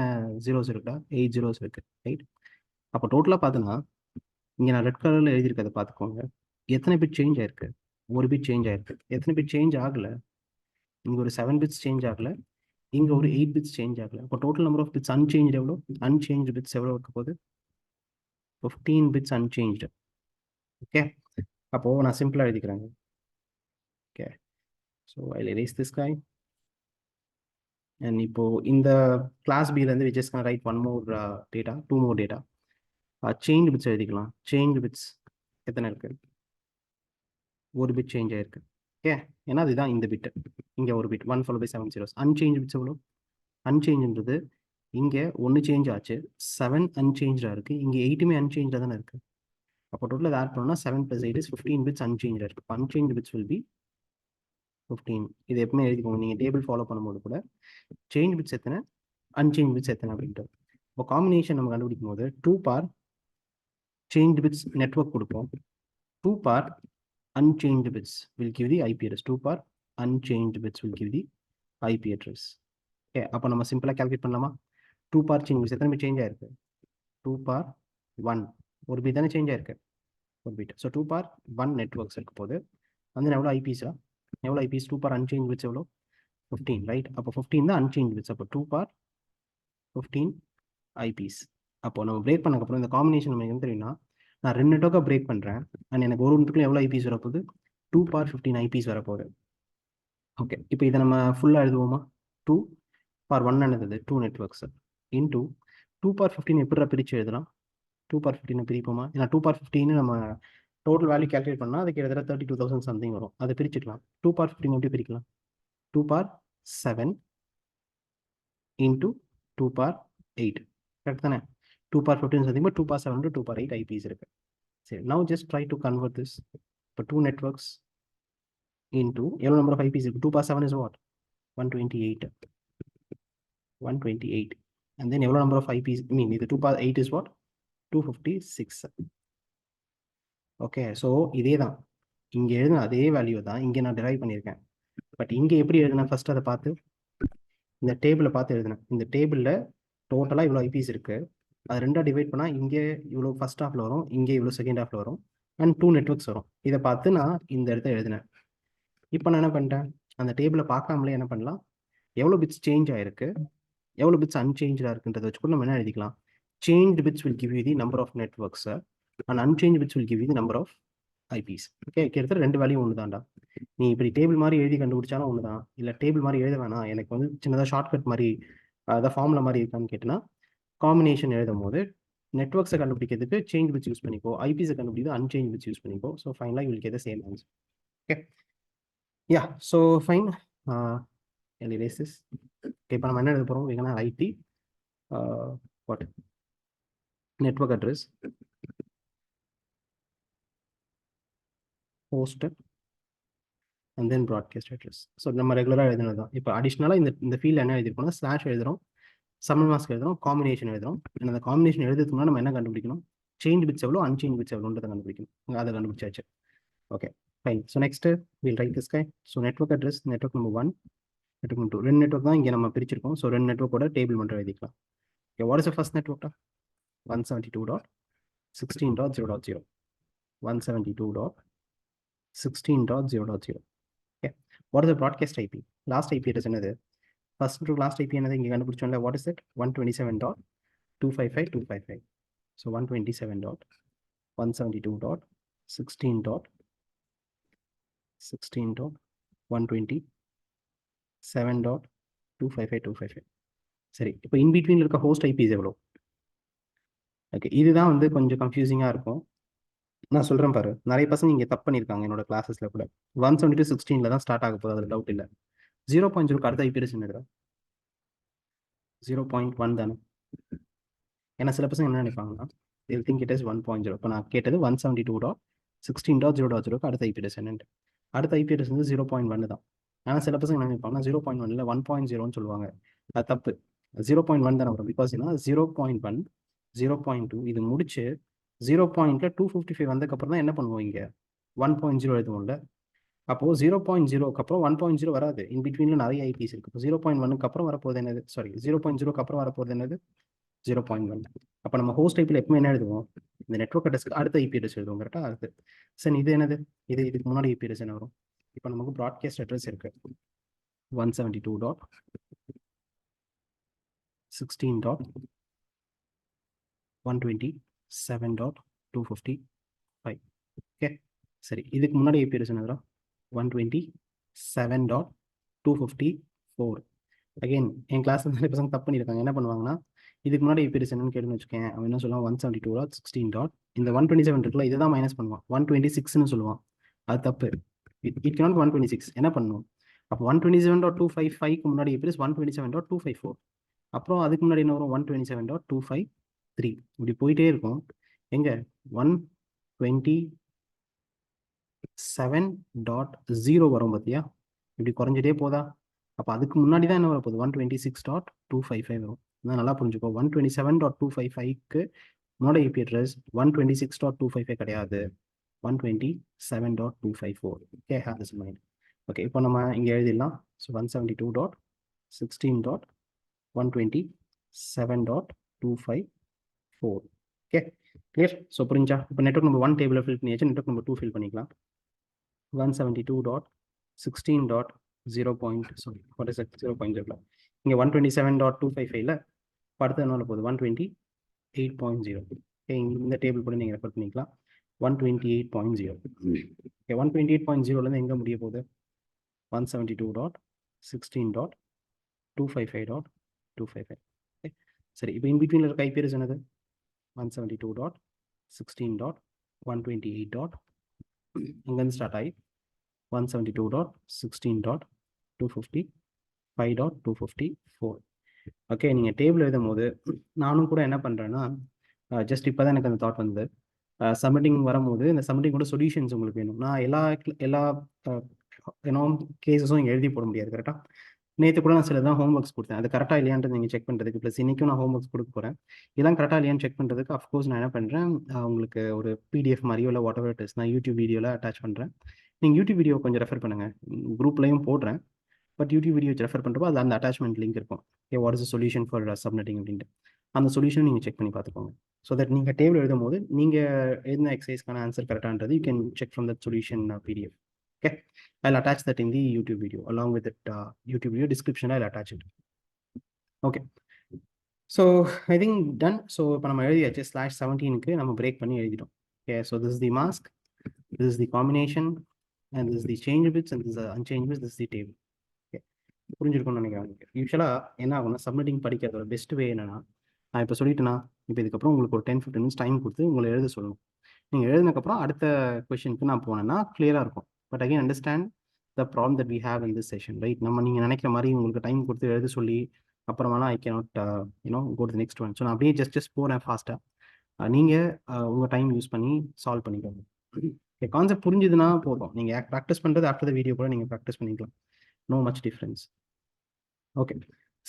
ஜீரோஸ் இருக்குடா? 8 zeros இருக்குது, ரைட்? அப்போ டோட்டலாக பார்த்தோன்னா இங்கே நான் ரெட் கலரில் எழுதியிருக்கதை பார்த்துக்கோங்க. எத்தனை பிட் சேஞ்ச் ஆயிருக்கு? ஒரு பிட் சேஞ்ச் ஆயிருக்கு. எத்தனை பிட் சேஞ்ச் ஆகலை? இங்கே ஒரு 7 பிட்ஸ் சேஞ்ச் ஆகலை, இங்கே ஒரு 8 பிட்ஸ் சேஞ்ச் ஆகலை. இப்போ total number of bits unchanged எவ்வளோ? அன்சேஞ்ச் பிட்ஸ் எவ்வளோ இருக்க போகுது? 15 பிட்ஸ் அன்சேஞ்ச். ஓகே, அப்போது நான் சிம்பிளாக எழுதிக்கிறேங்க. Okay, so I erase this guy. And இப்போ இந்த கிளாஸ் பிலேருந்து we just gonna write one more data, 2 more data. Change bits எழுதிக்கலாம். சேஞ்ச் பிட்ஸ் எத்தனை இருக்கு? ஒரு பிட் சேஞ்ச் ஆயிருக்கு. ஓகே, ஏன்னா அதுதான் இந்த பிட். இங்கே ஒரு bit 1 followed by 7 zeros. Unchanged bits எவ்வளோ? அன்சேஞ்சுன்றது இங்கே 1 சேஞ்ச் ஆச்சு, 7 அன்சேஞ்சாக இருக்குது, இங்கே 8மே அன்சேஞ்சாக தானே இருக்குது. அப்போ டோட்டல் அதை ஆட் பண்ணோம்னா 7 + 8 is 15 பிட்ஸ் அன்சேஞ்சாக இருக்குது. Unchanged bits will be 15. இது எப்பவுமே எழுதிக்கோங்க நீங்கள் டேபிள் ஃபாலோ பண்ணும்போது கூட. சேஞ்ச் பிட்ஸ் எத்தனை, அன்சேஞ்ச் பிட்ஸ் எத்தனை அப்படின்ட்டு. இப்போ காம்பினேஷன் நம்ம கண்டுபிடிக்கும் போது 2 பார் சேஞ்ச் பிட்ஸ் நெட்வொர்க் கொடுப்போம், 2 power unchanged bits will give the IP address. 2 power unchanged bits will give the IP address. Okay, அப்போ நம்ம சிம்பிளாக கால்குலேட் பண்ணலாமா? 2 பார் சேஞ்ச் பிட்ஸ் எத்தனை பிட் சேஞ்ச் ஆயிருக்கு? 2 பார் 1 ஒரு பிட் தானே சேஞ்ச் ஆயிருக்கு, ஒரு பிட். ஸோ 2 பார் 1 நெட்வொர்க்ஸ் இருக்க போது வந்து எவ்வளோ ஐபிஸா? எவ்வளோ ஐபிஸ்? 2 பார் அன்சேஞ்ச் பிட்ஸ் எவ்வளோ? 15, ரைட்? அப்போ 15 தான் அன்சேஞ்ச் பிட்ஸ். அப்போ 2 பார் 15 ஐபிஸ். அப்போ நம்ம பிரேக் பண்ணக்கப்புறம் இந்த காம்பினேஷன் நம்ம என்ன தெரியும்னா, நான் 2 நெட்வொர்க்காக பிரேக் பண்ணுறேன் அண்ட் எனக்கு ஒரு நெட்வொர்க்கில் எவ்வளோ ஐபிஸ் வரப்போகுது? 2 பார் 15 ஐபிஸ் வரப்போகுது. ஓகே, இப்போ இதை நம்ம ஃபுல்லாக எழுதுவோமா? 2 பார் 1 என்னது? 2 நெட்வொர்க்ஸ் இன்டூ 2 பார் 15 எப்படி பிரித்து எழுதலாம்? 2 பார் 15 பிரிப்போமா? ஏன்னா 2 பார் 15 நம்ம டோட்டல் வேல்யூ கேல்குலேட் பண்ணால் அதுக்கு கிட்டத்தட்ட 32,000 சம்திங் வரும். அதை பிரிச்சுக்கலாம். 2 பார் 15 எப்படி பிரிக்கலாம்? 2 பார் 7 இன்டூ 2 பார் 8, கரெக்ட் தானே? 2 பார் 15 சம்திங், 2 பார் 7 2 பார் 8 ஐபிஸ் இருக்கு. சரி, now just try to convert this. இப்போ 2 நெட்வொர்க்ஸ் இன்டூ எவ்வளோ நம்பர் ஆஃப் ஐபிஸ் இருக்கு? 2 பார் 7 இஸ் வாட்? 128. 128. And then எவ்வளோ நம்பர் ஆஃப் ஐபிஸ்? இது 2 பார் 8 இஸ் வாட்? 256. ஓகே, ஸோ இதே தான் இங்கே எழுதின அதே வேல்யூ தான் இங்கே நான் டிரைவ் பண்ணியிருக்கேன். பட் இங்கே எப்படி எழுதினேன்? ஃபர்ஸ்ட் அதை பார்த்து இந்த டேபிளை பார்த்து எழுதினேன். இந்த டேபிளில் டோட்டலாக இவ்வளோ ஐபிஸ் இருக்குது, அது ரெண்டாக டிவைட் பண்ணால் இங்கே இவ்வளோ ஃபர்ஸ்ட் ஹாஃபில் வரும், இங்கே இவ்வளோ செகண்ட் ஹாஃபில் வரும், அண்ட் 2 நெட்வொர்க்ஸ் வரும். இதை பார்த்து நான் இந்த இடத்த எழுதினேன். இப்போ நான் என்ன பண்ணிட்டேன்? அந்த டேபிளை பார்க்காமலே என்ன பண்ணலாம், எவ்வளோ பிட்ஸ் சேஞ்ச் ஆயிருக்கு, எவ்வளோ பிட்ஸ் அன்சேஞ்சாக இருக்குன்றதை வச்சு கூட நம்ம என்ன எழுதிக்கலாம்? Change bits will give you the number of networks and unchange bits will give you the number of IPs. Okay, கிட்டத்தட்ட 2 வேல்யூ ஒன்று தான்டா. நீ இப்படி டேபிள் மாதிரி எழுதி கண்டுபிடிச்சாலும் ஒன்று தான், இல்லை டேபிள் மாதிரி எழுத வேணாம், எனக்கு வந்து சின்னதாக ஷார்ட்கட் மாதிரி அதாவது ஃபார்முலா மாதிரி இருக்கான்னு கேட்டேன்னா, காம்பினேஷன் எழுதும் போது நெட்வொர்க்ஸை கண்டுபிடிக்கிறதுக்கு சேஞ்ச் பிட்ஸ் யூஸ் பண்ணிக்கோ, ஐபிஸை கண்டுபிடிக்கிறது அன்சேஞ்ச் பிட்ஸ் யூஸ் பண்ணிக்கோ. ஸோ ஃபைனலாக you will get the same answer. Okay, yeah, so fine. erase this. Okay, இப்போ நம்ம என்ன எழுத போகிறோம்? we're gonna write the what network address, host, and then broadcast address. So நம்ம ரெகுலராக எழுதுனது தான். இப்போ அடிஷ்னலாக இந்த ஃபீல்டில் என்ன எழுதிருக்கோம்னா, ஸ்லாஷ் எழுதுகிறோம், சம்மன் மாஸ்க் எழுதுகிறோம், காம்பினேஷன் எழுதுகிறோம். அந்த காம்பினேஷன் எழுதுறதுக்கு நம்ம என்ன கண்டுபிடிக்கணும்? சேஞ்ச் பிட்ஸ் எவ்வளோ, அன்சேஞ்ச் பிட்ஸ் எவ்வளோன்றதை கண்டுபிடிக்கணும். அதை கண்டுபிடிச்சாச்சு. Okay, fine. So next will write this guy. So network address, network number 1, network number 2. 2 network தான் இங்கே நம்ம பிரிச்சிருக்கோம். ஸோ 2 நெட்வொர்க்கோட டேபிள் மட்டும் எழுதிக்கலாம். Okay, what is the first network? 172.16.0.0. 172.16.0.0. Okay, what is the broadcast IP? Last IP address என்னது? First to last IP என்னது இங்கே கண்டுபிடிச்சோம்ல? What is it? 127.255.255. So 127.16.16.127.255.255. சரி, இப்போ இன்பிட்வீனில் இருக்க ஹோஸ்ட் ஐபிஸ் எவ்வளோ? ஓகே, இதுதான் வந்து கொஞ்சம் கன்ஃபியூசிங்காக இருக்கும். நான் சொல்கிறேன் பாரு, நிறைய பசங்க இங்கே தப்பு பண்ணியிருக்காங்க என்னோட கிளாஸஸில் கூட. 172.16 தான் ஸ்டார்ட் ஆக போகுது, அதில் டவுட் இல்லை. 0.0 அடுத்த ஐபி அட்ரஸ் என்னது? 0.1 தானே? ஏன்னா சில பசங்க என்ன நினைப்பாங்கன்னா, they'll think it is 1.0. இப்போ நான் கேட்டது 172.16.0.0க்கு அடுத்த ஐபி அட்ரஸ் என்னன்ட்டு. அடுத்த ஐபி அட்ரஸ் வந்து 0.1 தான். ஆனால் சில பசங்க என்ன நினைப்பாங்கன்னா 0.1 1.0ன்னு சொல்லுவாங்க. அது தப்பு. 0.1 தானே வரும். பிகாஸ் என்ன, 0.1 0.2 இது முடிச்சு 0.255 வந்ததுக்கப்புறம் தான் என்ன பண்ணுவோம், இங்கே 1.0 எழுதுவோம்ல. அப்போது 0.0க்கு அப்புறம் 1.0 வராது. இன் பிட்வீனில் நிறைய ஐபிஸ் இருக்குது. இப்போ 0.1க்கு அப்புறம் வரப்போகுது என்னது? சாரி, 0.0க்கு அப்புறம் வரப்போகுது என்னது? 0.1. அப்போ நம்ம ஹோஸ்ட் ஐபியில் எப்பவுமே என்ன எழுதுவோம், இந்த நெட்வொர்க் அட்ரஸ்க்கு அடுத்த ஐபி அட்ரஸ் எழுதுவோம் கரெக்டாக. அடுத்து சரி இது என்னது, இதுக்கு முன்னாடி ஐபி அட்ரஸ் என்ன வரும். இப்போ நமக்கு ப்ராட்காஸ்ட் அட்ரஸ் இருக்கு 172.16.127.255. ஓகே சரி, இதுக்கு முன்னாடி ஐபி அட்ரஸ் என்ன வரும், 127.254. அகைன் என் கிளாஸ்ல நிறைய பசங்க தப்பு பண்ணியிருக்காங்க. என்ன பண்ணுவாங்கன்னா, இதுக்கு முன்னாடி ஐபி அட்ரஸ் என்னன்னு கேட்டுன்னு வச்சுக்கேன், அவன் என்ன சொல்லுவான் 172.16. இந்த 127 இருக்குல்ல, இதை தான் மைனஸ் பண்ணுவான், 126ன்னு சொல்லுவான். அது தப்பு. It cannot 126. என்ன பண்ணணும், அப்போ 127.255க்கு முன்னாடி ஐபி அட்ரஸ் 127.254. அப்புறம் அதுக்கு முன்னாடி என்ன வரும், 127.253. இப்படி போயிட்டே இருக்கும். எங்க 127.0 வரும் பார்த்தியா, இப்படி குறைஞ்சிட்டே போதா. அப்போ அதுக்கு முன்னாடி தான் என்ன வரப்போகுது, 126.255 வரும். நான் நல்லா புரிஞ்சுக்கோ, 127.255க்கு முன்னாடி ஐபி அட்ரஸ் 126.255 கிடையாது, 127.254. Okay, have this in mind. Okay, இப்போ நம்ம இங்கே எழுதிடலாம். ஸோ 172.16.127.254. Okay clear. ஸோ புரிஞ்சா. இப்போ நெட்வொர்க் நம்பர் 1 டேபிளில் ஃபில் பண்ணியாச்சு, நெட்வொர்க் நம்பர் 2 ஃபில் பண்ணிக்கலாம். 172.16.0.0. இங்கே 127.255ல அடுத்து என்ன போகுது, 128.0. ஓகே, இந்த டேபிள் கூட நீங்கள் ரெஃபர் பண்ணிக்கலாம். 128.0. ஓகே, 128.0லேருந்து எங்கே முடிய போகுது, 172.16.255.255. ஓகே சரி, இப்போ இன்பிட்வீனில் இருக்க ஐபி அட்ரஸ் என்னது, 172.16.128. அங்கேருந்து ஸ்டார்ட் ஆகி 172.16.255.254. ஓகே, நீங்கள் டேபிள் எழுதும் போது நானும் கூட என்ன பண்ணுறேன்னா, ஜஸ்ட் இப்போ தான் எனக்கு அந்த தாட் வந்தது. சப்மிட்டிங் வரும்போது இந்த சப்மிட்டிங் கூட சொல்யூஷன்ஸ் உங்களுக்கு வேணும். நான் எல்லா கேசஸும் இங்கே எழுதி போட முடியாது கரெக்டாக. நேற்று கூட நான் சில தான் ஹோம் ஒர்க்ஸ் கொடுத்தேன், அது கரெக்டாக இல்லையான்றது நீங்கள் செக் பண்ணுறதுக்கு. ப்ளஸ் இன்றைக்கும் நான் ஹோம் ஒர்க்ஸ் கொடுக்க போகிறேன். இதெல்லாம் கரெக்டாக இல்லையான்னு செக் பண்ணுறதுக்கு அஃப்கோர்ஸ் நான் என்ன பண்ணுறேன், உங்களுக்கு ஒரு பிடிஎஃப் மாதிரியோ இல்லை வாட் எவர் இட் இஸ் நான் யூடியூப் வீடியோவில் அட்டாச் பண்ணுறேன். நீங்கள் யூடியூப் வீடியோ கொஞ்சம் ரெஃபர் பண்ணுங்கள், குரூப்லையும் போடுறேன். பட் யூடியூப் வீடியோ ரெஃபர் பண்ணுறப்போ அது அந்த அட்டாச்மெண்ட் லிங்க் இருக்கும். Okay, what is solution for submitting அப்படின்ட்டு அந்த சொல்யூஷன் நீங்கள் செக் பண்ணி பார்த்துக்கோங்க. ஸோ தட் நீங்கள் டேபிள் எழுதும் போது நீங்கள் எழுதின எக்ஸசைஸ்க்கான ஆன்சர் கரெக்டான்றது you can check from that solution PDF. Okay, I'll attach that in the YouTube video. Along with that YouTube video description, I'll attach it. Okay. So I think done. So இப்போ நம்ம எழுதியாச்சு /17க்கு நம்ம break பண்ணி எழுதிட்டோம். Okay, so this is the mask, this is the combination, and this is the change bits, and this is the unchanged bits, this is the table. Okay, புரிஞ்சிருக்கும்னு நினைக்கிறேன். யூஸ்வலாக என்ன ஆகும்னா, சப்மிட்டிங் படிக்கிறதோட பெஸ்ட் வே என்னன்னா, நான் இப்போ சொல்லிட்டேன்னா, இப்போ இதுக்கப்புறம் உங்களுக்கு ஒரு 10-15 minutes டைம் கொடுத்து உங்களை எழுத சொல்லணும். நீங்கள் எழுதினதுக்கப்புறம் அடுத்த கொஷனுக்கு நான் போனேன்னா கிளியராக இருக்கும். But again understand the problem that we have in this session, right. நீங்கள் நினைக்கிற மாதிரி உங்களுக்கு டைம் கொடுத்து எழுத சொல்லி அப்புறமாலாம் I cannot go to next one. So நான் அப்படியே ஜஸ்ட் போகிறேன் ஃபாஸ்ட்டாக. நீங்கள் உங்கள் டைம் யூஸ் பண்ணி சால்வ் பண்ணிக்கோங்க. கான்செப்ட் புரிஞ்சுதுன்னா போதும், நீங்கள் ப்ராக்டிஸ் பண்ணுறது ஆஃப்டர் த வீடியோ கூட நீங்கள் ப்ராக்டிஸ் பண்ணிக்கலாம். Know much difference. ஓகே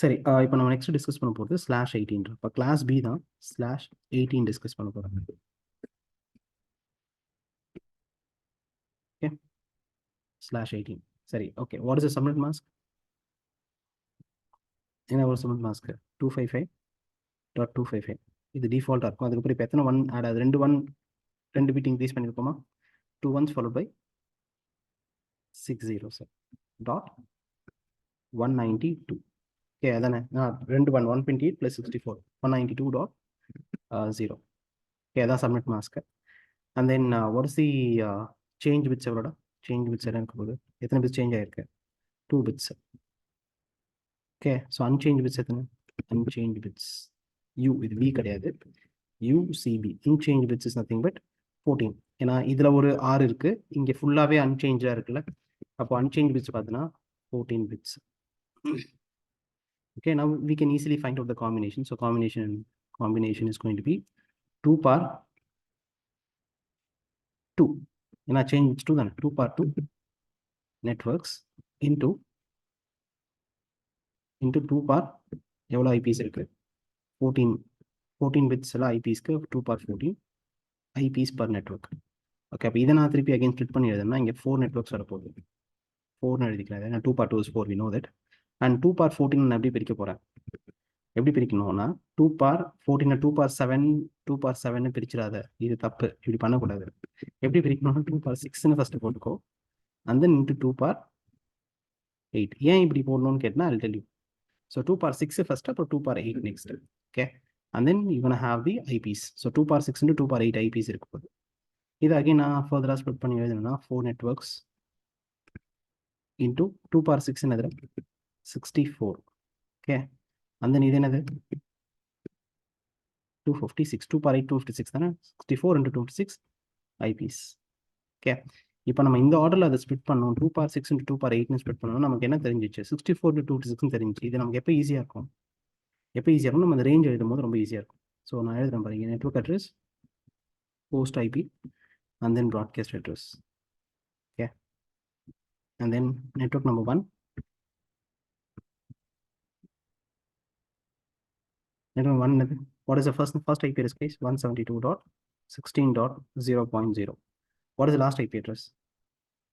சரி, இப்போ நம்ம நெக்ஸ்ட் டிஸ்கஸ் பண்ண போகிறது /18. இப்போ கிளாஸ் பி தான் /18 டிஸ்கஸ் பண்ண போகிறாங்க. ஓகே, /18. சரி, okay, what is the submit mask? என்ன ஒரு சப்மிட் மாஸ்க் 255.255. இது டிஃபால்ட்டாக இருக்கும். அதுக்கப்புறம் இப்போ எத்தனை 1 ஆட் ஆகுது, 2 பிட் இன்க்ரீஸ் பண்ணியிருக்கோமா, 2 1s followed by 607.192. ஓகே அதானே, 128 + 64 192.0. ஓகே, அதான் submit mask. And then what is the change bits? எவ்வளோட சேஞ்ச் பிட்ஸ் எல்லாம் இருக்கும் போது எத்தனை பிட்ஸ் சேஞ்ச் ஆகிருக்கு, 2 bits. Okay, so unchange bits எத்தனை, அன்சேஞ்ச் பிட்ஸ் யூ, இது பி கிடையாது, UCB. Unchange bits is nothing but 14. ஏன்னா இதில் ஒரு 6 இருக்குது, இங்கே ஃபுல்லாகவே அன்சேஞ்சாக இருக்குல்ல. அப்போ அன்சேஞ்ச் பிட்ஸ் பார்த்தீங்கன்னா 14 bits. Okay, now we can easily find out the combination. So combination is going to be 2 power 2. And I change it to 2 power 2 networks into 2 power எவ்வளோ IPs இருக்கு, 14 bits எல்லாம் IPs க்கு 2 power 14 IPs per network. Okay, அப்போ இதை நான் திருப்பி again split பண்ணி எழுதுனா இங்கே 4 நெட்ஒர்க்ஸ் வரப்போகுது. 4 எழுதிக்கலாம், 2 power 2 is 4, we know that. And 2 power 14 நான் எப்படி பிரிக்க போகிறேன், எப்படி பிரிக்கணும்னா 2 பார் 14 2 பார் 7 2 பார் 7 பிரிச்சிடாத, இது தப்பு, இப்படி பண்ணக்கூடாது. எப்படி பிரிக்கணும்னா 2 பார் 6ன்னு ஃபர்ஸ்ட் போட்டுக்கோ, and then into 2 பார் 8. ஏன் இப்படி போடணும்னு கேட்டால் I'll tell you. So 2 power 6 first, or 2 power 8 next. Okay. And then you're going to have the IPs. So 2 power 6 into 2 power 8 IPs. This again, further split 4 networks into 2 power 6 another 64. Okay. And then another 256. 2 power 8, 256. Then 64 into 256 IPs. Okay. இப்போ நம்ம இந்த ஆர்டரில் அதை split பண்ணோம், 2 power 6 into 2 power 8 split பண்ணோம், நமக்கு என்ன தெரிஞ்சிச்சு? 64 to 256 தெரிஞ்சிச்சு. இது நமக்கு எப்போ ஈஸியாக இருக்கும்? எப்போ ஈஸியாக இருக்கும்? நம்ம அந்த ரேஞ்ச் எழுதும் போது ரொம்ப ஈஸியாக இருக்கும். ஸோ நான் எழுதுறேன் பாருங்க, network address, host IP, and then broadcast address. Okay. And then network number 1. Network 1, what is the first IP address, guys? 172.16.0.0. What is the last IP address?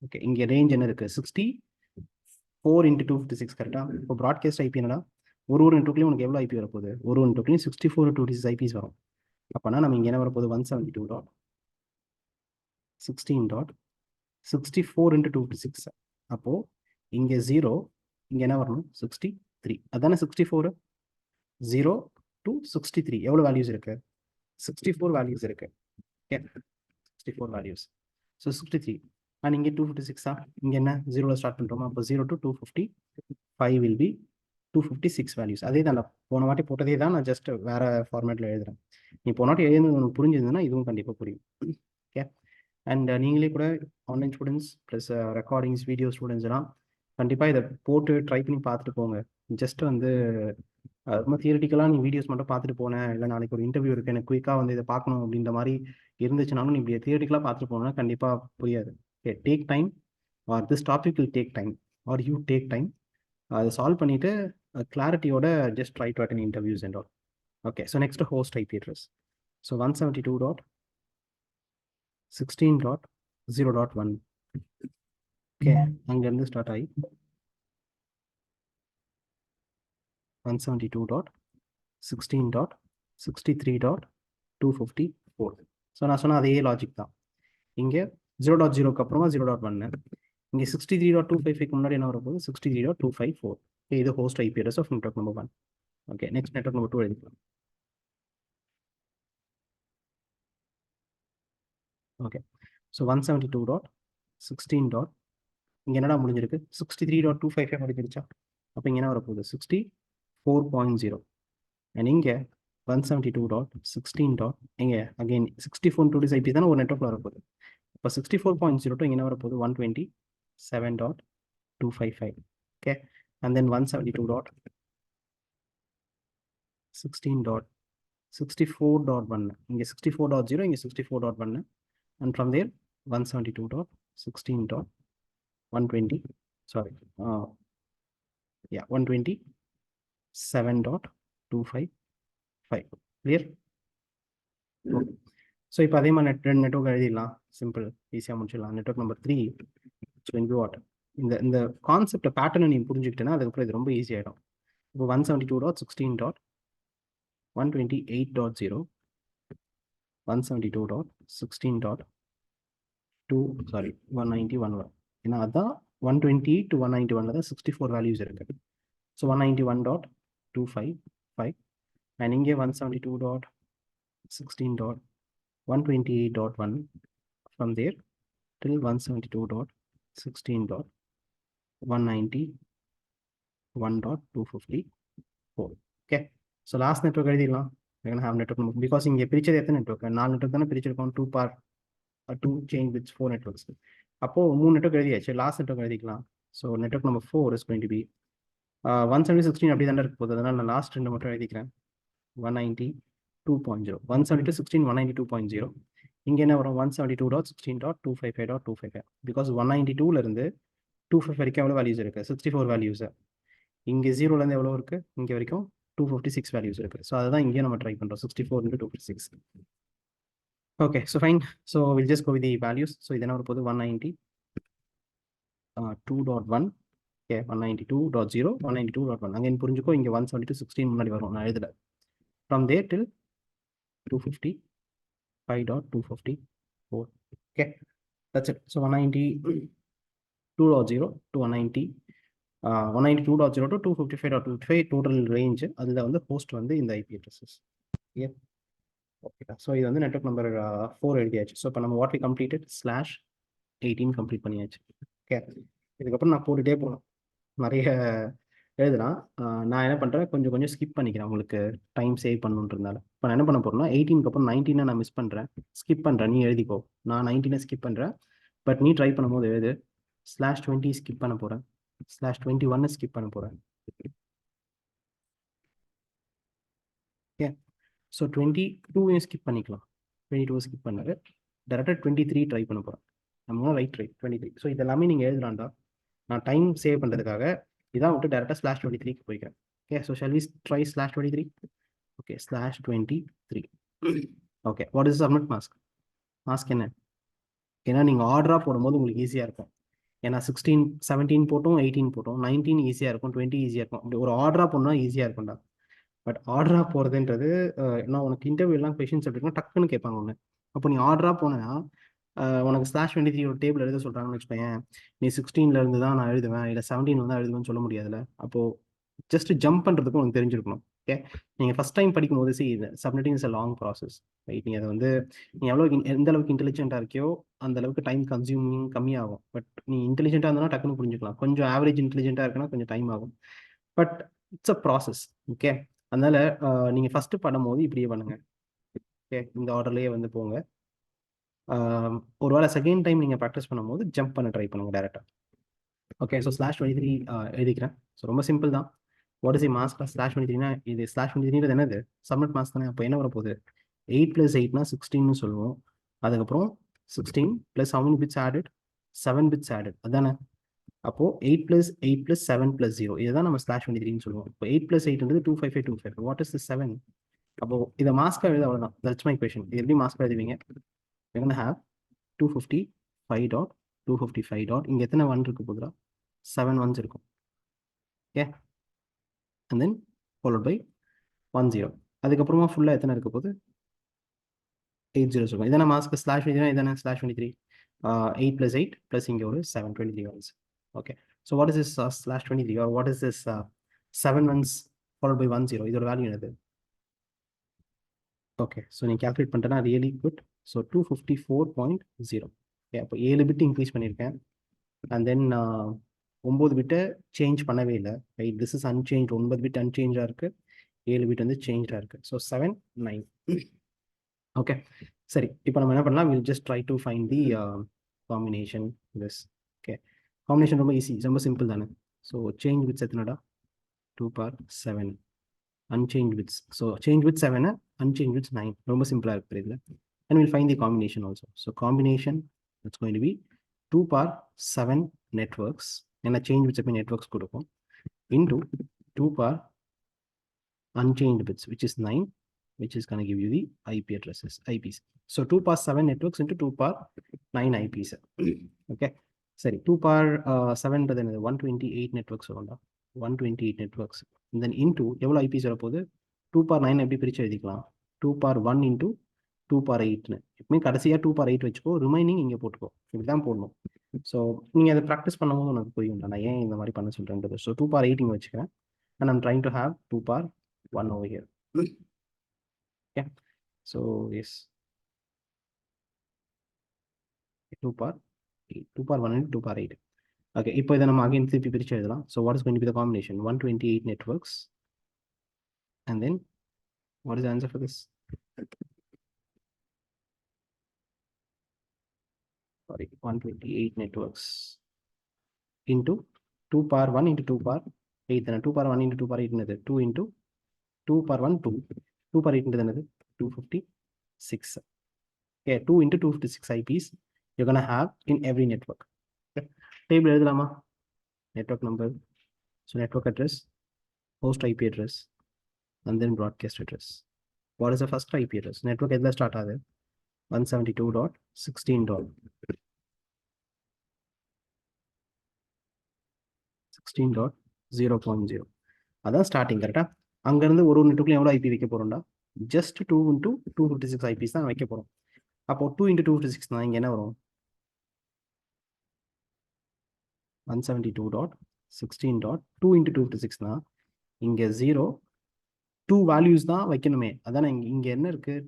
Okay, இங்கே ரேஞ்ச் என்ன இருக்கு? 64 into 256 கரெக்டா? இப்போ broadcast IP என்னடா, ஒரு நெட்வொர்க்லையும் உனக்கு எவ்வளோ IP வரப்போகுது? ஒரு நெட்வொர்க்லையும் 64 to 256 ஐபிஸ் வரும். அப்போனா நம்ம இங்கே என்ன வரப்போகுது? 172.16.64 into 256. அப்போ இங்கே 0, இங்கே என்ன வரணும்? 63. அதானே 64? 0 to 63 எவ்வளோ வேல்யூஸ் இருக்கு? 64 வேல்யூஸ் இருக்கு. Okay, 64 values. ஸோ 63. அண்ட் இங்கே 256. இங்கே என்ன 0ல ஸ்டார்ட் பண்ணுறோமா? அப்போ 0 to 255 will be 256 வேல்யூஸ். அதே தான் போன வாட்டி போட்டதே தான், நான் ஜஸ்ட் வேற ஃபார்மேட்டில் எழுதுறேன். நீ போன வாட்டி எழுதுறது உனக்கு புரிஞ்சிருந்ததுன்னா இதுவும் கண்டிப்பாக புரியும். ஓகே. அண்ட் நீங்களே கூட online students plus recordings video ஸ்டூடெண்ட்ஸ்லாம் கண்டிப்பாக இதை போட்டு ட்ரை பண்ணி பார்த்துட்டு போங்க. ஜஸ்ட் வந்து ரொம்ப தியரிட்டிக்கலாக நீ வீடியோஸ் மட்டும் பார்த்துட்டு போனேன், இல்லை நாளைக்கு ஒரு இன்டர்வியூ இருக்குது எனக்கு குயிக்காக வந்து இதை பார்க்கணும் அப்படின்ற மாதிரி இருந்துச்சுனாலும் நீ இப்படி தியரிட்டிக்கலாக பார்த்துட்டு போனோம்னா கண்டிப்பாக புரியாது. Okay, take time, or this topic will take time, or you take time. அதை சால்வ் பண்ணிவிட்டு கிளாரிட்டியோட just try to attend interviews and all. Okay, so next host IP address. So 172.16.0.1. Okay, அங்கேருந்து ஸ்டார்ட் ஆகி 172.16.63.254. ஸோ நான் சொன்ன அதே logic தான். இங்கே 0.0க்கு அப்புறமா 0.1, இங்கே 63.255க்கு முன்னாடி என்ன வரப்போகுது? 63.254. ஓகே, இது host IP address of network number 1. Okay, next network number 2 எழுதிக்கலாம். Okay, so 172.16. இங்கே என்னடா முடிஞ்சிருக்கு? 63.255 முடிஞ்சிருச்சா? அப்போ இங்கே என்ன வரப்போகுது? 64.0. அண்ட் இங்கே 172.16. இங்கே அகெயின் 64 2 ஐபி தானே ஒரு நெட்வொர்க்கில் வரப்போகுது. இப்போ 64.02 இங்கே என்ன வரப்போகுது? 127.255. ஓகே, அண்ட் தென் 172.16.64.1. இங்கே 64.0, இங்கே 64.1. and from there 172.16.120, sorry, 127.255. clear? okay. So இப்போ அதே மாதிரி நெட்வொர்க் எழுதிடலாம், சிம்பிள், ஈஸியாக முடிச்சிடலாம். Network number 3. ஸோ இங்கே வாட் இந்த கான்செப்டை பேட்டர்னை நீ புரிஞ்சுக்கிட்டேன்னா அதுக்கப்புறம் இது ரொம்ப ஈஸியாகிடும். இப்போ 172.16.128.0, 172.16.191 வரும். ஏன்னா அதுதான் 128 to 191 தான் 64 வேல்யூஸ் இருக்கு. ஸோ 191.255. அண்ட் இங்கே 172.16.128.1 from there till 172.16.191.254. Okay, so last network எழுதிடலாம். நெட்வொர்க் பிகாஸ் இங்கே பிரிச்சது எத்தனை நெட்வொர்க்? 4 நெட்வொர்க் தானே பிரிச்சிருக்கோம். 2 chain with 4 networks. அப்போ 3 நெட்வொர்க் எழுதியாச்சு. லாஸ்ட் நெட்வொர்க் எழுதிக்கலாம். So network number 4 is going to be 170.16 அப்படி தானே இருக்க போகுது. அதனால் நான் லாஸ்ட் 2 மட்டும் எழுதிக்கிறேன். 192.0, 172.16, 192.0. இங்கே என்ன வரும்? 172.16.255.255. பிகாஸ் 192லேருந்து 255 வரைக்கும் எவ்வளோ வேல்யூஸ் இருக்குது? 64 வேல்யூஸு. இங்கே 0லேருந்து எவ்வளோ இருக்குது? இங்கே வரைக்கும் 256 வேல்யூஸ் இருக்குது. ஸோ அதுதான் இங்கே நம்ம ட்ரை பண்ணுறோம், 64 into 256. okay, so fine. So we'll just go with the values. So then our 190 2.1 okay 192.0 192.1 அங்கே புரிஞ்சுக்கோ இங்கே 172.16 முன்னாடி வரும் நான் எழுதல from there till 255.254 okay that's it so 192.0 to 190 192.0 to 255.255 total range அதில் வந்து ஹோஸ்ட் வந்து இந்த ஐபி அட்ரஸஸ் ஓகே ஓகேடா ஸோ இது வந்து நெட்வொர்க் நம்பர் 4 எழுதியாச்சு ஸோ இப்போ நம்ம வாட் வி கம்ப்ளீட்டட் /18 கம்ப்ளீட் பண்ணியாச்சு ஓகே இதுக்கப்புறம் நான் போட்டுகிட்டே போகணும் நிறைய எழுதலாம் நான் என்ன பண்ணுறேன் கொஞ்சம் கொஞ்சம் ஸ்கிப் பண்ணிக்கிறேன் உங்களுக்கு டைம் சேவ் பண்ணணுன்றதுனால இப்போ நான் என்ன பண்ண போகிறேன்னா 18க்கு அப்புறம் 19 நான் மிஸ் பண்ணுறேன் ஸ்கிப் பண்ணுறேன் நீ எழுதிக்கோ நான் 19 ஸ்கிப் பண்ணுறேன் பட் நீ ட்ரை பண்ணும்போது எழுது /20 ஸ்கிப் பண்ண போகிறேன் /21 ஸ்கிப் பண்ண போகிறேன் ஓகே ஸோ 22 ஸ்கிப் பண்ணிக்கலாம் 22 ஸ்கிப் பண்ணாரு டேரெக்டாக 23 ட்ரை பண்ண போகிறேன் நம்ம ரைட் ட்ரை 23 ஸோ இதெல்லாமே நீங்கள் எழுதலாம்டா நான் டைம் சேவ் பண்ணுறதுக்காக இதான் விட்டு டேரெக்டாக /23க்கு போய்க்கிறேன் okay so shall we try /23 okay /23 okay what is subnet mask என்ன ஏன்னா நீங்கள் ஆர்டராக போடும்போது உங்களுக்கு ஈஸியாக இருக்கும் ஏன்னா 16 17 போட்டோம் 18 போட்டோம் 19 ஈஸியாக இருக்கும் 20 ஈஸியாக இருக்கும் அப்படி ஒரு ஆர்டராக போனால் ஈஸியாக இருக்கும்டா பட் ஆர்டராக போகிறதுன்றது நான் உனக்கு இன்டர்வியூலாம் கொஷின்ஸ் அப்படின்னா டக்குன்னு கேட்பாங்க ஒன்று அப்போ நீ ஆர்டராக போனேன்னா உனக்கு /23 ஒரு டேபிள் எழுத சொல்கிறாங்கன்னு வச்சுக்கோயேன் நீ 16 இருந்து தான் நான் எழுதுவேன் இல்லை 17 தான் எழுதுவேன்னு சொல்ல முடியாதுல்ல அப்போது ஜஸ்ட் ஜம்ப் பண்ணுறதுக்கு உனக்கு தெரிஞ்சிருக்கணும் ஓகே நீங்கள் ஃபஸ்ட் டைம் படிக்கும் போது இது submitting is a long process right நீ அதை வந்து நீ எந்த அளவுக்கு இன்டெலிஜென்ட்டாக இருக்கியோ அந்த அளவுக்கு டைம் கன்சியூமிங் கம்மியாகும் பட் நீ இன்டெலிஜென்ட்டாக இருந்தாலும் டக்குன்னு புரிஞ்சுக்கலாம் கொஞ்சம் ஆவரேஜ் இன்டெலிஜென்ட்டாக இருக்குன்னா கொஞ்சம் டைம் ஆகும் but it's a process okay அதனால நீங்கள் ஃபஸ்ட்டு பண்ணும்போது இப்படியே பண்ணுங்க ஓகே இந்த ஆர்டர்லேயே வந்து போங்க ஒரு வேளை செகண்ட் டைம் நீங்கள் ப்ராக்டிஸ் பண்ணும்போது ஜம்ப் பண்ண ட்ரை பண்ணுங்க டேரெக்டாக ஓகே ஸோ /23 எழுதிக்கிறேன் ஸோ ரொம்ப சிம்பிள் தான் வாட் இஸ் மாஸ்க் /23னா இது /23 என்னது சப்மிட் மாஸ்க் தானே அப்போ என்ன வரப்போகுது 8 + 8னா 16னு சொல்லுவோம் அதுக்கப்புறம் 16 + how many bits added 7 bits added அதானே அப்போது 8 + 8 + 7 + 0 இதுதான் நம்ம /23ன்னு சொல்லுவோம் இப்போ 8 + 8ன்றது 255 வாட் இஸ் 7 அப்போது இதை மாஸ்க்காக எழுத அவ்வளோதான் தட்ஸ் மை கொஷின் இது எப்படி மாஸ்க்காக எழுதுவீங்க you're going to have 255.255. இங்கே எத்தனை 1 இருக்கு போதுரா 7 ones இருக்கும் okay and then followed by 10 அதுக்கப்புறமா ஃபுல்லாக எத்தனை இருக்க போது 8 zeros இருக்கும் இதான மாஸ்க் /23 இதான /23 8 + 8 + இங்கே ஒரு 7 23 ones okay so what is this /23 or what is this 7 ones followed by 10 இதோட வேல்யூ என்னது ஓகே ஸோ நீங்கள் கேல்குலேட் பண்ணிட்டேன்னா ரியலி குட் ஸோ 254.0 ஓகே அப்போ 7 பிட் இன்க்ரீஸ் பண்ணியிருக்கேன் அண்ட் தென் 9 பிட்டை சேஞ்ச் பண்ணவே இல்லை right this is unchange 9 bit அன்சேஞ்சாக இருக்குது 7 பிட் வந்து சேஞ்சாக இருக்குது ஸோ 7 9 ஓகே சரி இப்போ நம்ம என்ன பண்ணலாம் will just try to find the combination this okay combination ரொம்ப ஈஸி ரொம்ப சிம்பிள் தானே so change வித்ஸ் எத்தனடா 2/7 unchanged bits so change with 7 unchanged with 9 ரொம்ப சிம்பிளா இருக்கு இதுல and we'll find the combination also so combination that's going to be 2/7 networks and a change with 7 networks கொடுக்கும் into 2 unchanged bits which is 9 which is going to give you the IP addresses IPs so 2/7 networks into 2/9 IPs okay சரி 2/7 ன்றது என்னது 128 networks வரும்டா 128 networks and then into எவ்வளோ ஐபிஸ் வரப்போகுது 2/9 எப்படி பிரித்து எழுதிக்கலாம் 2/1 into 2/8ன்னு எப்பவுமே கடைசியாக 2/8 வச்சுக்கோ ரிமைனிங் இங்கே போட்டுக்கோ இப்படி தான் போடணும் ஸோ நீங்கள் அதை ப்ராக்டிஸ் பண்ணும்போது உனக்கு புரியும் நான் ஏன் இந்த மாதிரி பண்ண சொல்கிறேன்றது ஸோ 2/8 இங்கே வச்சுக்கிறேன் and I'm trying to have 2/1 over here okay so yes 2/1 into 2/8 okay இப்போ இதை நம்ம அகைன் திருப்பி பிரித்து எழுதலாம் so what is going to be the combination 128 networks and then what is the answer for this sorry 128 networks into 2/1 into 2/8 then 2/1 into 2/8 என்னது 2 into 2/1 2 2/8 என்னது என்னது 256 okay 2 into 256 IPs you're going to have in every network okay. table எழுதலாமா network number so network address host IP address and then broadcast address what is the first IP address network எதில் start ஆகுது 172.16. 16.0.0 அதான் starting கரெக்டாக. அங்கேருந்து ஒரு நெட்ஒர்க்லையும் எவ்வளோ IP வைக்க போகிறோம்டா, just 2 into 256 ஐபிஸ் தான் வைக்க போகிறோம். அப்போ 2 into 256 தான் இங்கே என்ன வரும், 172.16.2 into 256 தான் இங்கே 0, 2 வேல்யூஸ் தான் வைக்கணுமே. அதானே இங்கே என்ன இருக்குது,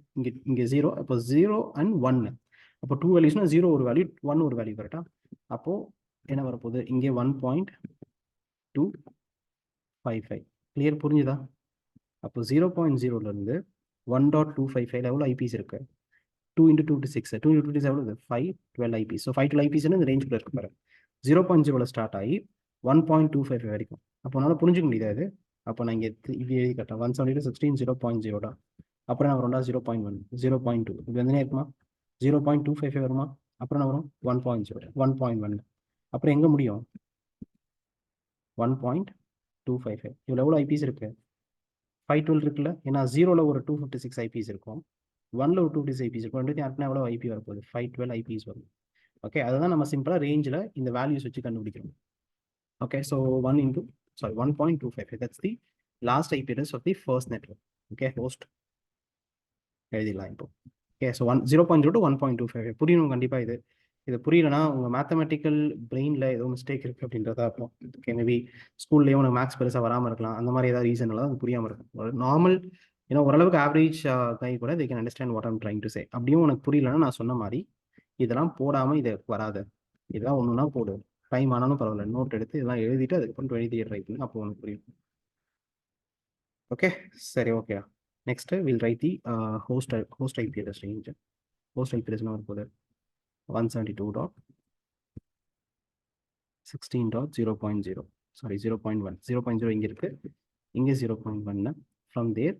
இங்கே 0, அப்போ 0 and 1. அப்போ 2 வேல்யூஸ்னால் 0 ஒரு வேல்யூ, 1 ஒரு வேல்யூ கரெக்டாக. அப்போது என்ன வரப்போகுது, இங்கே 1.255. கிளியர், புரிஞ்சுதா? அப்போ 0.0லேருந்து 1.255 எவ்வளோ ஐபிஸ் இருக்கு, 2 into 256, 2 into 256 எவ்வளோ, 512 ஐபிஸ். ஸோ 512 ஐபிஸ்ன்னு இந்த ரேஞ்சுக்குள்ள இருக்கு பாரு. 0.0ல ஸ்டார்ட் ஆகி 1.25 வரைக்கும். அப்போ நல்லா புரிஞ்சுக்க முடியாது. அப்போ நான் இங்கே இப்படி எழுதி கட்டேன், 172.16 0.0 அப்புறம் என்ன வரும்டா, 0.1, 0.2 இப்படி வந்து இருக்குமா, 0.255 வருமா, அப்புறம் என்ன வரும் 1.0, 1.1, அப்புறம் எங்கே முடியும் 1.255. இவ்வளோ எவ்வளோ ஐபிஸ் இருக்கு, 512 இருக்குல்ல. ஏன்னா 0ல ஒரு 256 ஐபிஸ் இருக்கும், 1ல ஒரு 256 ஐபிஸ் இருக்கும். ரெண்டுத்தையும் ஆட்டினா எவ்வளோ ஐபி வரப்போகுது, 512 ஐபிஸ் வரும். ஓகே, அதுதான் நம்ம சிம்பிளாக ரேஞ்சில் இந்த வேல்யூஸ் வச்சு கண்டுபிடிக்கிறோம். Okay, so 1.255, that's the last IP address of the first network. Okay, host எழுதிடலாம் இப்போ. ஓகே, ஸோ 0.0 to 1.255 புரியணும் கண்டிப்பாக. இது புரியலன்னா உங்கள் மேத்தமெட்டிக்கல் பிரெயினில் ஏதோ மிஸ்டேக் இருக்குது அப்படின்றதா இருக்கும். ஓகே, மேபி ஸ்கூல்லேயும் உனக்கு மேக்ஸ் பெருசாக வராமல் இருக்கலாம், அந்த மாதிரி ஏதாவது ரீசனால அது புரியாமல் இருக்கும். நார்மல் ஏன்னா ஓரளவுக்கு ஆவரேஜ் கை கூட they can understand what I'm trying to say. அப்படியும் உனக்கு புரியலன்னா நான் சொன்ன மாதிரி இதெல்லாம் போடாமல் இது வராது, இதெல்லாம் ஒன்றுனா போடு, டைம் ஆனாலும் பரவாயில்ல, நோட் எடுத்து இதெல்லாம் எழுதிட்டு அதுக்கப்புறம் 23 ட்ரை பண்ணி அப்போ உனக்கு புரியும். ஓகே, சரி, okay. Next will right the host IP address range. Host IP address வரப்போகுது 172.16.0.0, சாரி 0.1, 0.0 இங்கே இருக்கு, இங்கே 0.1. ஃப்ரம் தேர்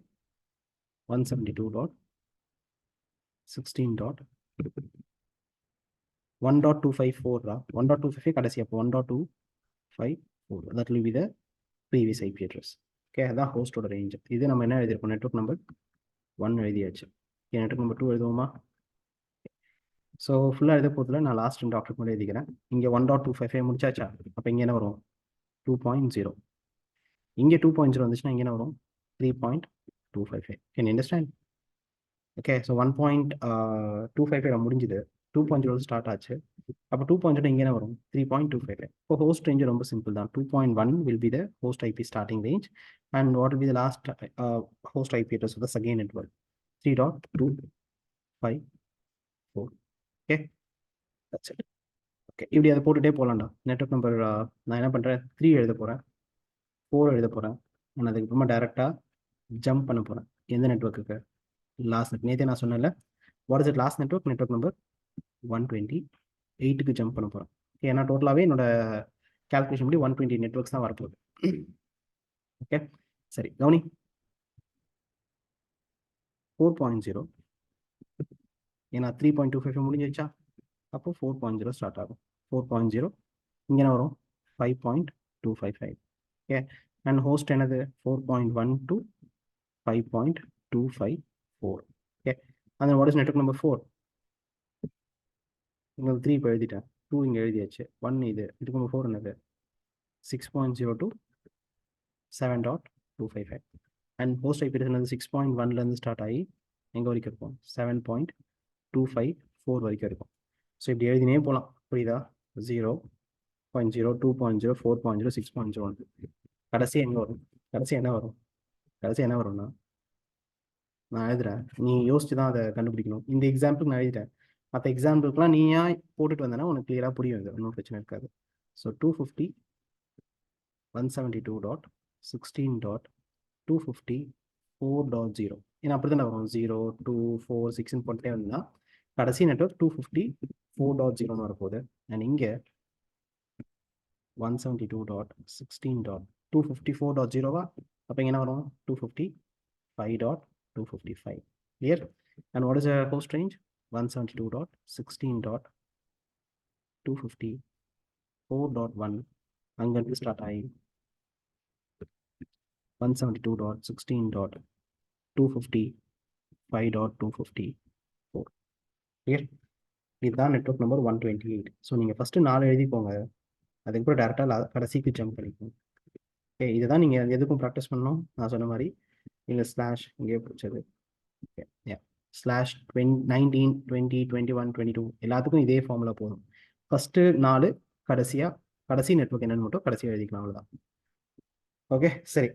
172.16.1.254 1.255 கடைசி, அப்போ 1.254 that will be the previous IP address. Okay, அதான் ஹோஸ்டோட ரேஞ்ச். இது நம்ம என்ன எழுதியிருக்கோம், நெட்வொர்க் நம்பர் 1 எழுதியாச்சு. Network number 2 எழுதுவோமா? ஸோ ஃபுல்லாக எழுத போதில் நான் லாஸ்ட் 2 டாக்டர் மட்டும் எழுதிக்கிறேன். இங்கே 1.255 முடிச்சாச்சா, அப்போ இங்கே என்ன வரும் 2.0, இங்கே 2.0 வந்துச்சுன்னா இங்கே என்ன வரும் 3.255. Can understand? ஓகே, ஸோ 1.255 முடிஞ்சுது, 2.0 ஸ்டார்ட் ஆச்சு. அப்போ 2.0 இங்கே என்ன வரும் 3.255. இப்போ ஹோஸ்ட் ரேஞ்ச் ரொம்ப சிம்பிள் தான், 2.1 will be the host IP starting range and what will be the last host IP address of the second network, 3.254. Okay, that's it. Okay, இப்படி அதை போட்டுகிட்டே போகலாம்டா. நெட்வொர்க் நம்பர் நான் என்ன பண்ணுறேன், 3 எழுத போகிறேன், 4 எழுத போகிறேன். நான் அதுக்கப்புறமா டைரெக்டாக ஜம்ப் பண்ண போகிறேன் எந்த நெட்வொர்க்குக்கு, லாஸ்ட் நேற்றே நான் சொன்னேன்ல, what is it last network, network number 128க்கு ஜம்ப் பண்ண போகிறேன். ஏன்னா டோட்டலாகவே என்னோட கால்குலேஷன் படி 120 நெட்வொர்க்ஸ் தான் வரப்போகுது. ஓகே, சரி, கவனி. 4.0 ஏன்னா 3.255 முடிஞ்சிருச்சா, அப்போ 4.0 ஸ்டார்ட் ஆகும். 4.0 இங்கே என்ன வரும் 5.255. ஓகே, அண்ட் ஹோஸ்ட் என்னது 4.1 to 5.254. Okay, and what is network number 4? இங்கே 3 இப்போ எழுதிட்டேன், 2 இங்கே எழுதியாச்சு, 1 இதுக்கு நம்ம 4 என்னது 6.0 to 7.255. அண்ட் ஹோஸ்ட் ஐபி என்னது 6.1லேருந்து ஸ்டார்ட் ஆகி எங்கே வரைக்கும் இருக்கும் 7.254 வரைக்கும் இருக்கும். ஸோ இப்படி எழுதினே போகலாம், புரியுதா? 0.0, 2.0, 4.0, 6.0. கடைசி எங்கே வரும், கடைசி என்ன வரும்னா நான் எழுதுறேன், நீ யோசிச்சு தான் அதை கண்டுபிடிக்கணும். இந்த எக்ஸாம்பிள் நான் எழுதிட்டேன், மற்ற எக்ஸாம்பிளுக்குலாம் நீயா போட்டுட்டு வந்தேன்னா உனக்கு கிளியராக புரியும், இது ஒன்றும் பிரச்சனை இருக்காது. ஸோ 250 172.16.254.0 ஏன்னா அப்படி தானே வரும், 0, 2, 4, 6ன்னு போட்டே வந்தா கடைசி நெட்வொர்க் 254.0ன்னு வரப்போகுது. அண்ட் இங்கே 172.16.254.0வா, அப்போ இங்கே என்ன வரும் 255.255. Clear? And what is the host range? 172.16.254.1 அங்கிருந்து ஸ்டார்ட் ஆகி 172.16.255.254. Clear? இதுதான் நெட்வொர்க் நம்பர் 128. ஸோ நீங்கள் ஃபஸ்ட்டு 4 எழுதிக்கோங்க, அதுக்கப்புறம் டேரெக்டாக கடைசிக்கு ஜம்ப் பண்ணிக்கணும். ஓகே, இதுதான் நீங்கள் எதுக்கும் ப்ராக்டிஸ் பண்ணணும். நான் சொன்ன மாதிரி நீங்கள் ஸ்லாஷ் இங்கேயே பிடிச்சது. ஓகே, ஸ்லாஷ் 19 20 21 22 எல்லாத்துக்கும் இதே ஃபார்முலா போதும். ஃபஸ்ட்டு 4 கடைசி நெட்வொர்க் என்னன்னு மட்டும் கடைசியாக எழுதிக்கலாம், அவ்வளோதான். ஓகே, சரி.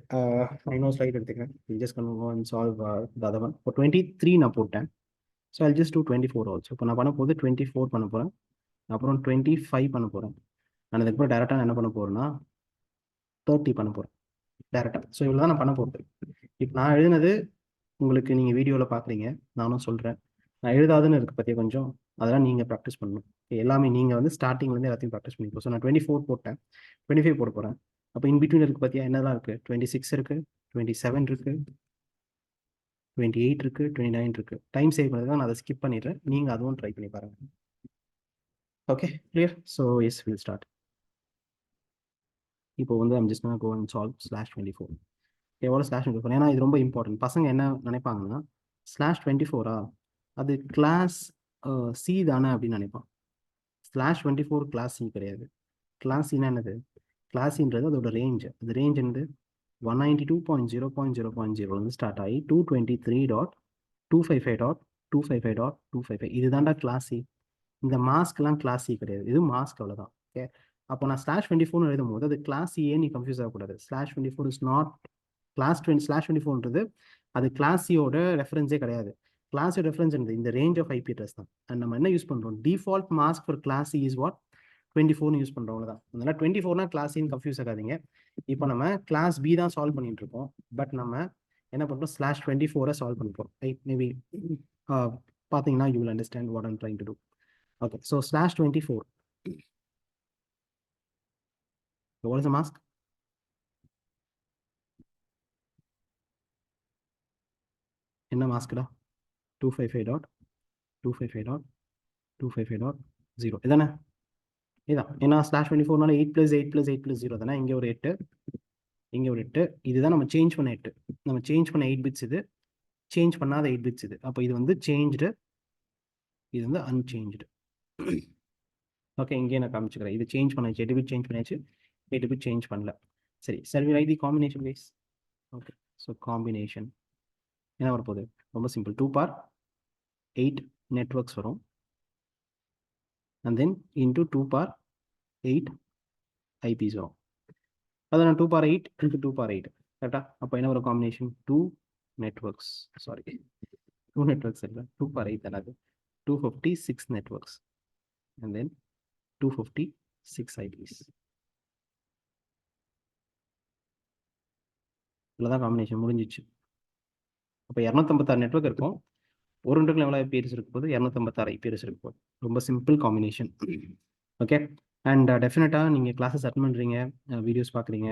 நான் இன்னொரு ஸ்லைட் எடுத்துக்கிறேன். Just go and solve the other one. இப்போ 23 நான் போட்டேன். So I just do 24 also. இப்போ நான் பண்ண போது 24 பண்ண போகிறேன், அப்புறம் 25 பண்ண போகிறேன். நான் அதுக்கப்புறம் டேரெக்டாக என்ன பண்ண போகிறேன்னா 30 பண்ண போகிறேன் டேரெக்டாக. ஸோ இவ்வளோ தான் நான் பண்ண போகிறது. இப்போ நான் எழுதினது உங்களுக்கு நீங்கள் வீடியோவில் பார்க்குறீங்க, நானும் சொல்கிறேன். நான் எழுதாதுன்னு இருக்குது பற்றிய கொஞ்சம், அதெல்லாம் நீங்கள் ப்ராக்டிஸ் பண்ணணும். எல்லாமே நீங்கள் வந்து ஸ்டார்டிங்லேருந்து எல்லாத்தையும் ப்ராக்டிஸ் பண்ணிப்போம். ஸோ நான் 24 போட்டேன், 25 போட போகிறேன். அப்போ இன்பிட்வீன் இருக்குது பார்த்தியா, என்னதான் இருக்குது? 26 இருக்குது, 27 இருக்குது, 28 இருக்குது, 29 இருக்குது. டைம் சேவ் பண்ணது தான், நான் அதை ஸ்கிப் பண்ணிடுறேன். நீங்கள் அதுவும் ட்ரை பண்ணி பாருங்கள். Okay, clear? So yes, will start. இப்போ வந்து I'm just go and solve /24. எவ்வளோ /24? ஏன்னா இது ரொம்ப இம்பார்ட்டன்ட். பசங்க என்ன நினைப்பாங்கன்னா /24 அது கிளாஸ் சி தானே அப்படின்னு நினைப்பான். /24 கிளாஸ் சி கிடையாது. கிளாஸ் சின்னா என்னது? கிளாஸ் சின்றது அதோட ரேஞ்ச். அது ரேஞ்ச் என்னது? 192.0.0.0 ஸ்டார்ட் ஆகி 223.255.255.255 இதுதான்டா கிளாஸ் சி. இந்த மாஸ்க்லாம் கிளாஸ் சி கிடையாது, இது மாஸ்க், அவ்வளோதான். ஓகே, அப்போ நான் /24 எழுதும் போது அது கிளாஸ் சியே நீ கன்ஃபியூஸ் ஆகக்கூடாது. /24 இஸ் நாட் கிளாஸ் /24ன்றது அது கிளாஸ் சியோட ரெஃபரன்ஸே கிடையாது. கிளாஸோட ரெஃபரன்ஸ் என்னது? இந்த ரேஞ்ச் ஆஃப் ஐபி அட்ரஸ் தான். அண்ட் நம்ம என்ன யூஸ் பண்ணுறோம்? Default mask for class C is what? 24 use பண்ணுறோம், அவ்வளோதான். அதனால 24னா கிளாஸ் சின்னு கன்ஃபியூஸ் ஆகாதீங்க. இப்போ நம்ம கிளாஸ் பி தான் சால்வ் பண்ணிட்டு இருக்கோம், பட் நம்ம என்ன பண்ணுறோம்? /24 சால்வ் பண்ணிப்போம். மேபி பார்த்தீங்கன்னா you will understand what I'm trying to do. Okay, so /24. So what is the mask? என்ன மாஸ்க்டா? 255.255.255.0 இதானே? இதான். ஏன்னா /24னால 8 + 8 + 8 + 0 தானே. இங்கே ஒரு 8, இங்கே ஒரு 8. இதுதான் நம்ம சேஞ்ச் பண்ண 8. நம்ம சேஞ்ச் பண்ண 8 பிட்ஸ் இது, சேஞ்ச் பண்ணாத 8 பிட்ஸ் இது. அப்போ இது வந்து சேஞ்ச்டு, இது வந்து அன்சேஞ்ச்டு. ஓகே, இங்கே நான் காமிச்சுக்கிறேன். இது சேஞ்ச் பண்ணாச்சு, 8 பிட் சேஞ்ச் பண்ணியாச்சு, 8 பிட் சேஞ்ச் பண்ணல. சரி, சரி, right the combination guys. Okay, so combination என்ன வரப்போகுது? ரொம்ப சிம்பிள். 2/8 நெட்வொர்க்ஸ் வரும், அண்ட் தென் இன்டூ 2/8 ஐபிஸ் வரும். அதை நான் 2/8 இன்டூ 2/8 கரெக்டா? அப்போ என்ன வரும் காம்பினேஷன்? 2 நெட்வொர்க்ஸ், சாரி 2 நெட்வொர்க்ஸ் இல்லை, 2/8 தானே அது. 256 நெட்வொர்க்ஸ் அண்ட் தென் 256 ஐபிஸ். இவ்வளோதான் காம்பினேஷன், முடிஞ்சிச்சு. அப்போ 256 நெட்வொர்க் இருக்கும். ஒரு நெட்வொர்க்கில் எவ்வளோ ஐபிஎஸ் இருக்கு போது? 256 ஐபிஎஸ் இருக்கு போது. ரொம்ப சிம்பிள் காம்பினேஷன். ஓகே, அண்ட் டெஃபினட்டாக நீங்கள் கிளாஸஸ் அட்டன் பண்ணுறீங்க, வீடியோஸ் பார்க்குறீங்க,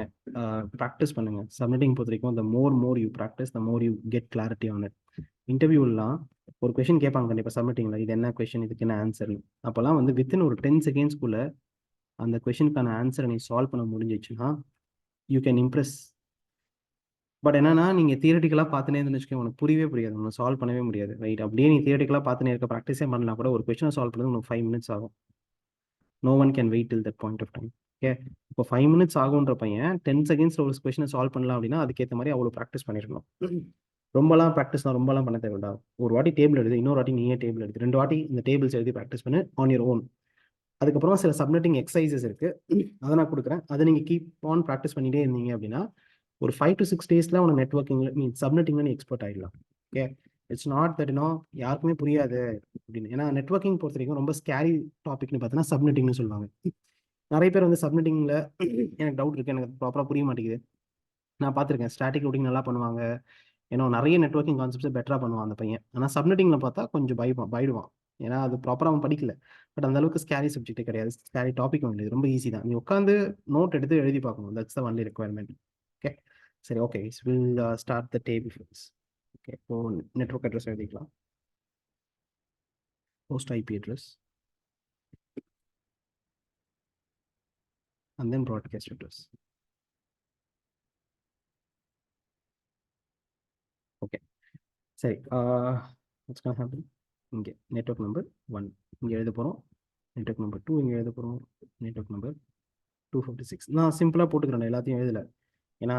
ப்ராக்டிஸ் பண்ணுங்கள். சப்மிட்டிங் பொறுத்த வரைக்கும் the more you practice the more you get clarity on it. இன்டர்வியூலாம் ஒரு கொஷின் கேட்பாங்க கண்டிப்பாக சப்மிட்டிங்கில், இது என்ன கொஷின், இதுக்கு என்ன ஆன்சர்னு. அப்போல்லாம் வந்து வித்தின் ஒரு 10 செகண்ட்ஸ்குள்ளே அந்த கொஷினுக்கான ஆன்சரை நீ சால்வ் பண்ண முடிஞ்சிச்சுன்னா யூ கேன் இம்ப்ரெஸ். பட் என்னன்னா, நீங்கள் தியரிட்டிக்கலாக பார்த்துனே இருந்துன்னு வச்சுக்கோங்க, உனக்கு புரியவே புரியாது, உனக்கு சால்வ் பண்ணவே முடியாது. ரைட்? அப்படியே நீ தியரிட்டிக்கலாக பார்த்துனே இருக்க, ப்ராக்டிஸே பண்ணலாம் கூட, ஒரு கொஷினை சால்வ் பண்ணுறது உனக்கு 5 minutes ஆகும். No one can wait till that point of time. Okay, இப்போ 5 minutes ஆகுன்ற பையன் 10 செகண்ட்ஸில் ஒரு கொஷினை சால்வ் பண்ணலாம் அப்படின்னா அதுக்கேற்ற மாதிரி அவ்வளோ ப்ராக்டிஸ் பண்ணிருக்கணும். ரொம்பலாம் பண்ண தேவையில்லை. ஒரு வாட்டி டேபிள் எழுது, இன்னொரு வாட்டி நீயே டேபிள் எழுது, 2 வாட்டி இந்த டேபிள்ஸ் எழுதி ப்ராக்டிஸ் பண்ணு ஆன் யுவர் ஓன். அதுக்கப்புறம் சில சப்மிட்டிங் எக்ஸசைசஸ் இருக்குது, அதை நான் கொடுக்குறேன். அதை நீங்கள் கீப் ஆன் ப்ராக்டிஸ் பண்ணிகிட்டே இருந்தீங்க அப்படின்னா ஒரு 5 to 6 டேஸில் உனக்கு நெட்வொர்க்கிங்கில் சப்மிட்டிங்கில் நீ எக்ஸ்பர்ட் ஆகிடலாம். ஓகே, இட்ஸ் நாட் தட் யாருக்குமே புரியாது அப்படின்னு. ஏன்னா நெட்வொர்க்கிங் பொறுத்த வரைக்கும் ரொம்ப ஸ்கேரி டாபிக்னு பார்த்தீங்கன்னா சப்மிட்டிங்னு சொல்லுவாங்க. நிறைய பேர் வந்து சப்மிட்டிங்கில் எனக்கு டவுட் இருக்குது, எனக்கு ப்ராப்பராக புரிய மாட்டேங்குது. நான் பார்த்துருக்கேன், ஸ்டாட்டிக் ரூட்டிங் நல்லா பண்ணுவாங்க, ஏன்னா நிறைய நெட்வொர்க்கிங் கான்செப்ட்ஸை பெட்டராக பண்ணுவான் அந்த பையன். ஆனால் சப்மிட்டிங்கில் பார்த்தா கொஞ்சம் பயடுவான், ஏன்னா அது ப்ராப்பராக அவன் படிக்கல. பட் அந்த அளவுக்கு ஸ்கேரி சப்ஜெக்டே கிடையாது, ஸ்கேரி டாபிக் ஒன்று, ரொம்ப ஈஸி தான். நீ உட்காந்து நோட் எடுத்து எழுதி பார்க்கணும், that's the only requirement. Okay, சரி. Okay, will start the table fills. Okay, இப்போ நெட்வொர்க் அட்ரஸ் எழுதிக்கலாம். host IP address and then broadcast address. Okay, சரி. what's going to happen? இங்கே நெட்வொர்க் நம்பர் 1 இங்கே எழுத போகிறோம், நெட்வொர்க் நம்பர் 2 இங்கே எழுத போகிறோம், நெட்வொர்க் நம்பர் 256. நான் சிம்பிளாக போட்டுக்கிறேன், எல்லாத்தையும் எழுதலை. ஏன்னா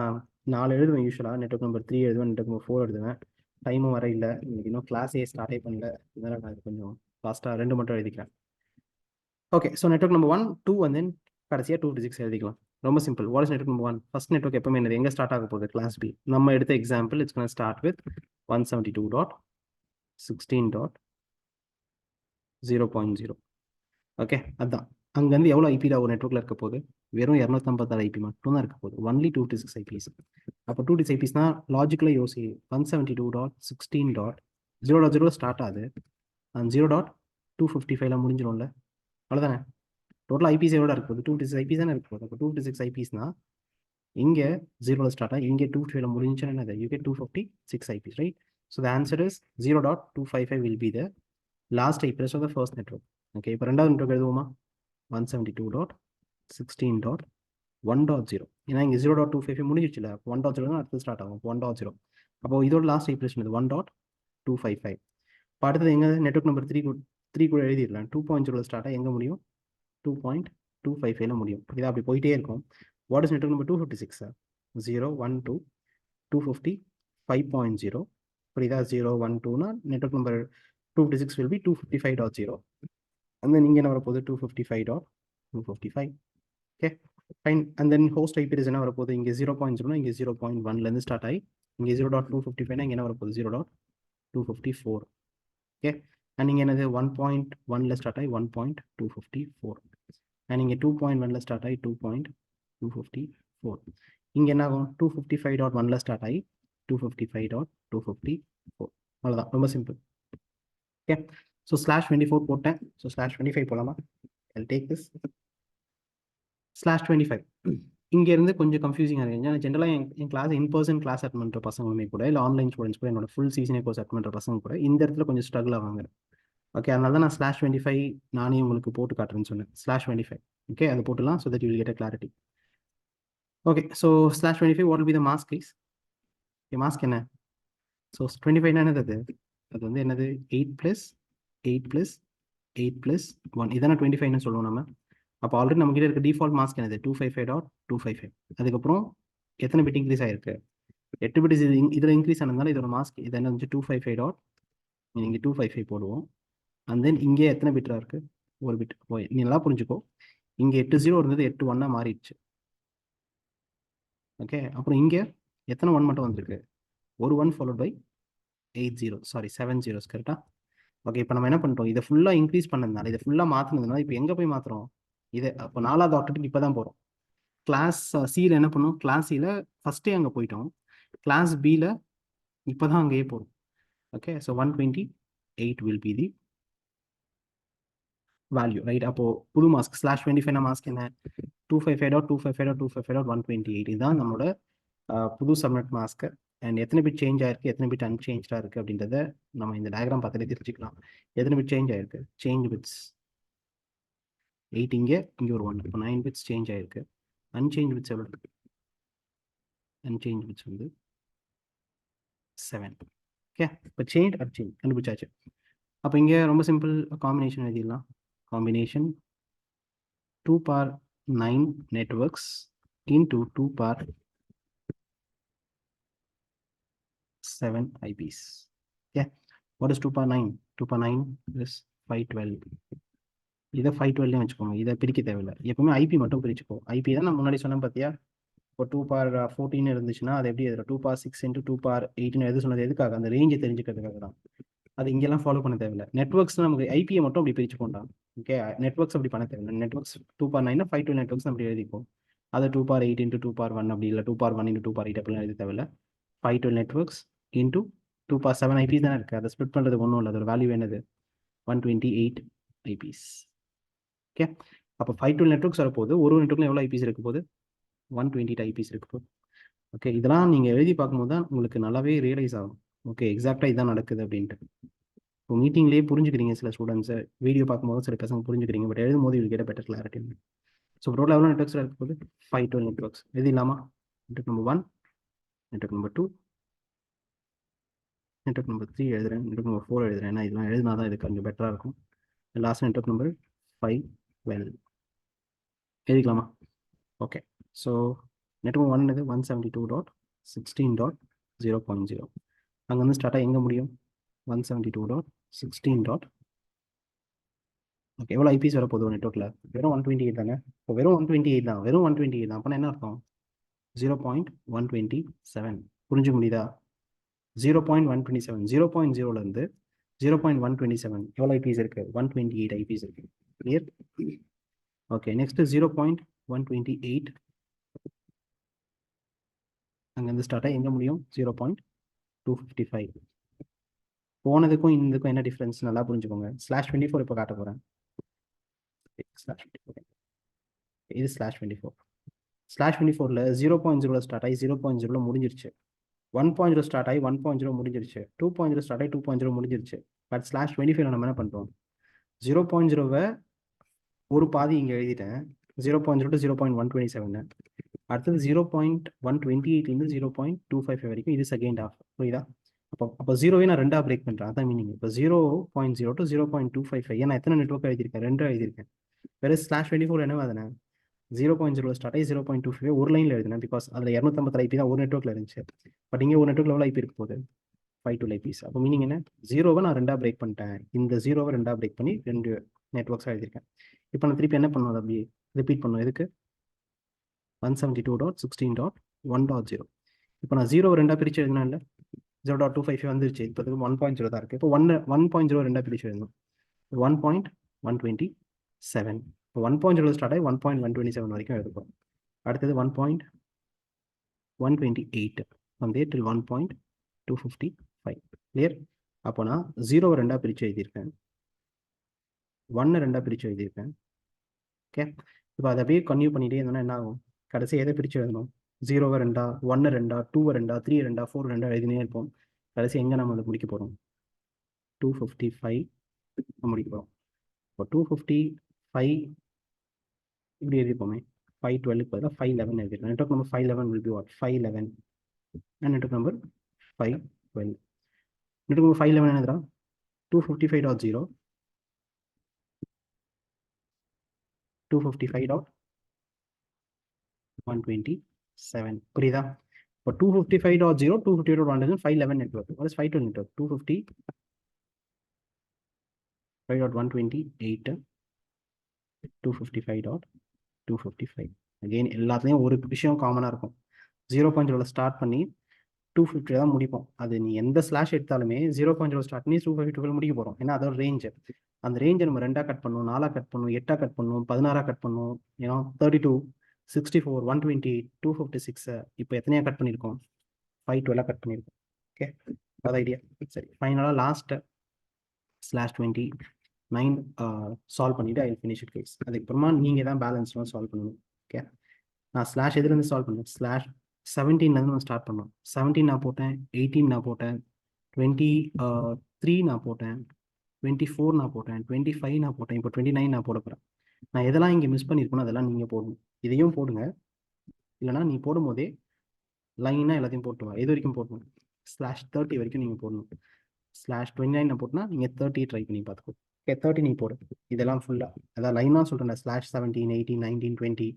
4 எழுதுவேன் யூஸ்வலாக, நெட்வொர்க் நம்பர் 3 எழுதுவேன், நெட்வொர்க் நம்பர் 4 எழுதுவேன். டைமும் வர இல்லை, இன்னைக்கு இன்னும் கிளாஸே ஸ்டார்டே பண்ணல, அதனால் நான் இது கொஞ்சம் ஃபாஸ்ட்டாக 2 மட்டும் எழுதிக்கிறேன். Okay, so network number 1, 2 and then கடைசியாக 256 எழுதிக்கலாம். ரொம்ப சிம்பிள். What is network number 1? First network எப்பவுமே என்னது, எங்கே ஸ்டார்ட் ஆக போகுது? Class B. நம்ம எடுத்த example it's gonna start with 172.16.0.0. Okay, அதுதான். அங்கேருந்து எவ்வளோ ஐபியில் ஒரு நெட்வொர்க்கில் இருக்க போகுது? வெறும் 256 ஐபி மட்டும் தான் இருக்க போகுது. ஒன்லி 256 ஐபிஸ். அப்போ 256 ஐபிஸ்னா லாஜிக்கலாக யோசி, 172.16.0.0 ஸ்டார்ட் ஆகுது, அந்த 0.255 முடிஞ்சிடும்ல, அவ்வளோதானே. டோட்டல் ஐபிஸ் எவ்வளோ இருக்க போகுது? 256 ஐபிஸ் தானே இருக்க போகுது. அப்போ 256 ஐபிஸ்னா இங்கே 0 ஸ்டார்ட் ஆகி இங்கே 255 முடிஞ்சுன்னா என்னது? You get 256 IPs, right? So the answer is 0.255 will be the last IPs of the first network. Okay, இப்போ ரெண்டாவது நெட்வொர்க் எழுதுவோமா? 172.16.1.0. ஏன்னா இங்கே 0.255 முடிஞ்சிச்சுல, 1.0 தான் அடுத்து ஸ்டார்ட் ஆகும். 1.0. அப்போ இதோட லாஸ்ட் ஐபிஎஸ் இது 1.255. இப்போ அடுத்தது எங்கே? நெட்வொர்க் நம்பர் 3 கூட எழுதிடலாம். 2.0 ஸ்டார்ட் ஆகி எங்கே முடியும்? 2.255 முடியும். இதை அப்படி போயிட்டே இருக்கும். What is network number 256? 0, 1, 2, 250, 5.0. புரியுதா? 0, 1, 2னா network number 256 will be 255.0. and then இங்கே என்ன வரப்போகுது? 255.255. Okay, fine. And then host IP என்ன வரப்போகுது? இங்கே 0.0னா இங்கே 0.1லேருந்து ஸ்டார்ட் ஆகி இங்கே 0.255னா இங்கே என்ன வரப்போகுது? 0.254. ஓகே, அண்ட் இங்கே என்னது? 1.1ல ஸ்டார்ட் ஆகி 1.254. அண்ட் இங்கே 2.1ல ஸ்டார்ட் ஆகி 2.254. இங்கே என்ன ஆகும்? 255.1ல ஸ்டார்ட் ஆகி 255.254. அவ்வளோதான், ரொம்ப சிம்பிள். ஓகே, ஸோ /24 போட்டேன். ஸோ /25 போகலாமா? I'll take this /25. இங்கேருந்து கொஞ்சம் கன்ஃபியூசிங்காக இருக்குது. ஏன்னா ஜென்ரலாக என் கிளாஸ் இன்பர்சன் கிளாஸ் அட் பண்ணுற பசங்களுமே கூட, இல்லை ஆன்லைன் ஸ்டூடெண்ட்ஸ் கூட, என்னோட ஃபுல் சீசனே கோர்ஸ் அட் பண்ணுற பசங்க கூட இந்த இடத்துல கொஞ்சம் ஸ்ட்ரகிள் ஆவாங்க. ஓகே, அதனால தான் நான் /25 நானே உங்களுக்கு போட்டு காட்டுறேன்னு சொன்னேன். /25. ஓகே, அதை போட்டுலாம், so that you will get a clarity. Okay, so /25 what will be the mask please? Mask என்ன? ஸோ 25 என்னது? அது வந்து என்னது? 8 + 8 + 8 + 1. இதான 25ன்னு சொல்லுவோம் நம்ம. அப்போ ஆல்ரெடி நம்ம கிட்ட இருக்க டிஃபால்ட் மாஸ்க் என்னது? 255.255. அதுக்கப்புறம் எத்தனை பிட் இன்க்ரீஸ் ஆயிருக்கு? 8 பிட். இதில் இன்க்ரீஸ் ஆனதுனால இதோட மாஸ்க் இது என்ன வந்து 255. இங்கே 255 போடுவோம். அண்ட் தென் இங்கே எத்தனை பிட்டாக இருக்குது? ஒரு பிட். நீ நல்லா புரிஞ்சுக்கோ, இங்கே 8 0 இருந்தது 8 1 மாறிடுச்சு. ஓகே, அப்புறம் இங்கே எத்தனை 1 மட்டும் வந்திருக்கு? ஒரு 1 ஃபாலோட் பை 8 0, சாரி 7 zeros, கரெக்டா? ஓகே, இப்போ நம்ம என்ன பண்ணுறோம்? இதை ஃபுல்லாக இன்க்ரீஸ் பண்ணதுனால, இதை ஃபுல்லாக மாற்றினதுனால இப்போ எங்கே போய் மாற்றுறோம்? இதை அப்போ 4வது ஆக்டேட்டுக்கு இப்போ தான் போகிறோம். கிளாஸ் சியில் என்ன பண்ணோம்? கிளாஸ் சியில் ஃபஸ்ட்டே அங்கே போயிட்டோம். கிளாஸ் பியில் இப்போ தான் அங்கேயே போகிறோம். Okay, so 128 will be the value, right? அப்போது புது மாஸ்க் /25 மாஸ்க் என்ன? 255.255.255.128. இதுதான் நம்மளோட புது சப்நெட் மாஸ்க்கு. அண்ட் எத்தனை பிட் சேஞ்ச் ஆயிருக்கு, எத்தனை பிட் அன்சேஞ்சாக இருக்குது அப்படின்றத நம்ம இந்த டயக்ராம் பார்த்தாலே தெரிஞ்சுக்கலாம். எத்தனை பிட் சேஞ்ச் ஆயிருக்கு? சேஞ்ச் பிட்ஸ் 8, இங்கே ஒரு 1, இப்போ 9 பிட்ஸ் சேஞ்ச் ஆயிருக்கு. அன்சேஞ்ச் பிட்ஸ் எவ்வளோ இருக்கு? அன்சேஞ்ச் பிட்ஸ் வந்து 7. ஓகே, இப்போ சேஞ்ச் அன்சேஞ்ச் கண்டுபிடிச்சாச்சு. அப்போ இங்கே ரொம்ப சிம்பிள் காம்பினேஷன் எழுதிடலாம். Combination 2^9 networks into 2^7 IPs. Okay, what is 2^9? 2^9 is 512. இதை 512 வச்சுக்கோங்க, இதை பிரிக்க தேவையில்லை. எப்பவுமே ஐபி மட்டும் பிரிச்சுக்கோ. ஐபி தான் நான் முன்னாடி சொன்னேன் பார்த்தியா? இப்போ 2^14 இருந்துச்சுன்னா அது எப்படி எதில் 2^6 into 2^18 எது சொன்னது? எதுக்காக? அந்த ரேஞ்சை தெரிஞ்சுக்கிறதுக்காக தான். அது இங்கெல்லாம் ஃபாலோ பண்ண தேவையில்லை. நெட்வொர்க்ஸ் நமக்கு ஐபியை மட்டும் அப்படி பிரிச்சு கொண்டான். ஓகே, நெட்வொர்க்ஸ் அப்படி பண்ண தேவையில்லை. நெட்வொர்க்ஸ் 2^9 512 நெட்வொர்க்ஸ் அப்படி எழுதிப்போம். அது 2^8 into 2^1 அப்படி இல்லை 2^1 into 2^8 அப்படிலாம் எழுதி தேவையில்லை. 512 நெட்வொர்க்ஸ் into 2^7 ஐபிஸ் தானே இருக்குது. அதை ஸ்ப்ளிட் பண்ணுறது ஒன்றும் இல்லை. அதோட வேல்யூ என்னது? 128 ஐபிஸ். ஓகே, அப்போ 512 நெட்வொர்க்ஸ் வரப்போகுது. ஒரு நெட்வொர்க்கில் எவ்வளோ ஐபிஸ் இருக்க போகுது? 128 ஐபிஸ் இருக்கு போகுது. ஓகே, இதெல்லாம் நீங்கள் எழுதி பார்க்கும்போது தான் உங்களுக்கு நல்லாவே ரியலைஸ் ஆகும். ஓகே, எக்ஸாக்டாக இதான் நடக்குது அப்படின்ட்டு. இப்போ மீட்டிங்லேயே புரிஞ்சுக்கிறீங்க சில ஸ்டூடெண்ட்ஸை, வீடியோ பார்க்கும்போது சில பசங்க புரிஞ்சுக்கிறீங்க, பட் எழுதும் போது will get better clarity. So total எவ்வளோ நெட்வொர்க்ஸ் இருக்க போகுது? 512 நெட்வொர்க்ஸ். எழுதிடலாமா? Network number 1, network number 2, network number 3 எழுதுறேன், நெட்வொர்க் நம்பர் 4 எழுதுறேன். ஏன்னா இதெல்லாம் எழுதினா தான் இது கொஞ்சம் பெட்டராக இருக்கும். லாஸ்ட் நெட்வொர்க் நம்பர் 512 எழுதிக்கலாமா? ஓகே, ஸோ நெட்வொர்க் ஒன் இது 172.16.0.0. அங்கே வந்து ஸ்டார்ட்டாக எங்கே முடியும்? 172.16. ஓகே, எவ்வளோ ஐபிஎஸ் வர போதும் நெட்வொர்க்கில்? வெறும் 128 தானே. இப்போ வெறும் 128 தான், வெறும் 128 தான். அப்போனா என்ன அர்த்தம்? 0.127. புரிஞ்சுக்க முடியுதா? 0.127, 0.0லேருந்து 0.127 எவ்வளோ ஐபிஎஸ் இருக்குது? 128 ஐபிஎஸ் இருக்குது. கிளியர்? ஓகே, நெக்ஸ்ட் 0.128 அங்கேருந்து ஸ்டார்ட்டாக எங்கே முடியும்? 0.255. போனதுக்கும் இதுக்கும் என்ன டிஃப்ரென்ஸ் நல்லா புரிஞ்சுக்கோங்க. /24 இப்போ காட்ட போகிறேன். இது /24. /24ல் 0.0 ஸ்டார்ட் ஆகி 0.0 முடிஞ்சிருச்சு. 1.0 ஸ்டார்ட் ஆகி 1.0 முடிஞ்சிருச்சு. 2.0 ஸ்டார்ட் ஆகி 2.0 முடிஞ்சிருச்சு. பட் /25 நம்ம என்ன பண்ணுறோம்? 0.0வை ஒரு பாதி இங்கே எழுதிட்டேன். 0.0 to 0.127. அடுத்தது 0.128லேருந்து 0.255 வரைக்கும் இது செகண்ட் ஹாஃப். புரியுதா? அப்போ ஜீரோவே நான் ரெண்டாக பிரேக் பண்ணுறேன். அதான் மீனிங். இப்போ 0.0 to 0.255. ஏன்னா எத்தனை நெட்வொர்க் எழுதியிருக்கேன்? 2 எழுதியிருக்கேன். வேறு /24 என்ன ஆகுதுன்னா 0.0 ஸ்டார்ட் ஆகி 0.25 ஒரு லைனில் எழுதுனேன். பிகாஸ் அதில் 250 ஐபி தான் ஒரு நெட்வொர்க்கில் இருந்துச்சு. பட் இங்கே ஒரு நெட்வொர்க்கில் எவ்வளோ ஐபி இருக்க போகுது? 512 ஐபிஸ். அப்போ மீனிங் என்ன? ஜீரோவை நான் ரெண்டாக பிரேக் பண்ணிட்டேன். இந்த ஜீரோவை ரெண்டாக பிரேக் பண்ணி 2 நெட்வொர்க்ஸாக எழுதியிருக்கேன். இப்போ நான் திருப்பி என்ன பண்ணுவோம்? அப்படியே ரிப்பீட் பண்ணுவோம். எதுக்கு? 172.16.1.0. இப்போ நான் ஜீரோ ரெண்டாக பிரித்து எழுதினா இல்லை 0.255 வந்துருச்சு. இப்போ 1.0 தான் இருக்குது. இப்போ 1.0 ரெண்டாக பிரித்து எழுதணும். 1.127. இப்போ 1.0 ஸ்டார்ட் ஆகி 1.127 வரைக்கும் எழுதுப்போம். அடுத்தது 1.128 from there till 1.255. கிளியர்? அப்போ நான் 0 ரெண்டாக பிரித்து எழுதியிருக்கேன், 1 ரெண்டாக பிரித்து எழுதியிருக்கேன். ஓகே, இப்போ அதை அப்படியே கன்டினியூ பண்ணிகிட்டே இருந்தோன்னா என்ன ஆகும்? கடைசி எதை பிரித்து எழுதணும்? 0 ரெண்டா, 1 ரெண்டா, 2 ரெண்டா, 3 ரெண்டா, 4 ரெண்டா எழுதினே இருப்போம். கடைசி எங்கே நம்ம அதை முடிக்க போகிறோம்? 255 முடிக்க போகிறோம். இப்போ 255 இப்படி எழுதிப்போமே. 512 பதிலாக 511 எழுதிருக்கோம். Network number 511 will be what? 511. and network number 512. Network number 511 என்னதுடா? 255.0 255.127. புரியுதா? இப்போ 255.0 255.1 511 network. what is 512 network? 255.128 255.255. Again எல்லாத்துலேயும் ஒரு விஷயம் காமனாக இருக்கும். 0.0 ஸ்டார்ட் பண்ணி 250 தான் முடிப்போம். அது நீ எந்த ஸ்லாஷ் எடுத்தாலுமே 0.0 ஸ்டார்ட் பண்ணி 252 முடிக்க போகிறோம். ஏன்னா அதோட ரேஞ்சு. அந்த ரேஞ்சை நம்ம 2ஆக கட் பண்ணுவோம், 4ஆக கட் பண்ணுவோம், 8ஆக கட் பண்ணுவோம், 16ஆக கட் பண்ணுவோம். ஏன்னா 32, 64, 128, 256. இப்போ எத்தனையாக கட் பண்ணியிருக்கோம்? 512 கட் பண்ணியிருக்கோம். ஓகே, அது ஐடியா. சரி, ஃபைனலாக லாஸ்ட் /29 சால்வ் பண்ணிவிட்டு ஐ ஃபினிஷ் இட் கேஸ். அதுக்கப்புறமா நீங்கள் தான் பேலன்ஸ்லாம் சால்வ் பண்ணணும். ஓகே, நான் ஸ்லாஷ் எதுலேருந்து சால்வ் பண்ணேன்? /17லேருந்து நான் ஸ்டார்ட் பண்ணோம். 17 நான் போட்டேன், 18 நான் போட்டேன், 23 நான் போட்டேன், 24 நான் போட்டேன், 25 நான் போட்டேன், இப்போ 29 நான் போட போகிறேன். நான் எதெல்லாம் இங்கே மிஸ் பண்ணியிருக்கணும் அதெல்லாம் நீங்கள் போடணும். இதையும் போடுங்க, இல்லைனா நீ போடும் போதே லைனாக எல்லாத்தையும் போட்டுவா. எது வரைக்கும் போடணும்? /30 வரைக்கும் நீங்கள் போடணும். /29 நான் போட்டுனா நீங்கள் 30 ட்ரை பண்ணி பார்த்துக்கோ. ஓகே, 30 நீ போடு. இதெல்லாம் ஃபுல்லாக அதான் லைனாக சொல்கிறேன். /17, 18, 19, 20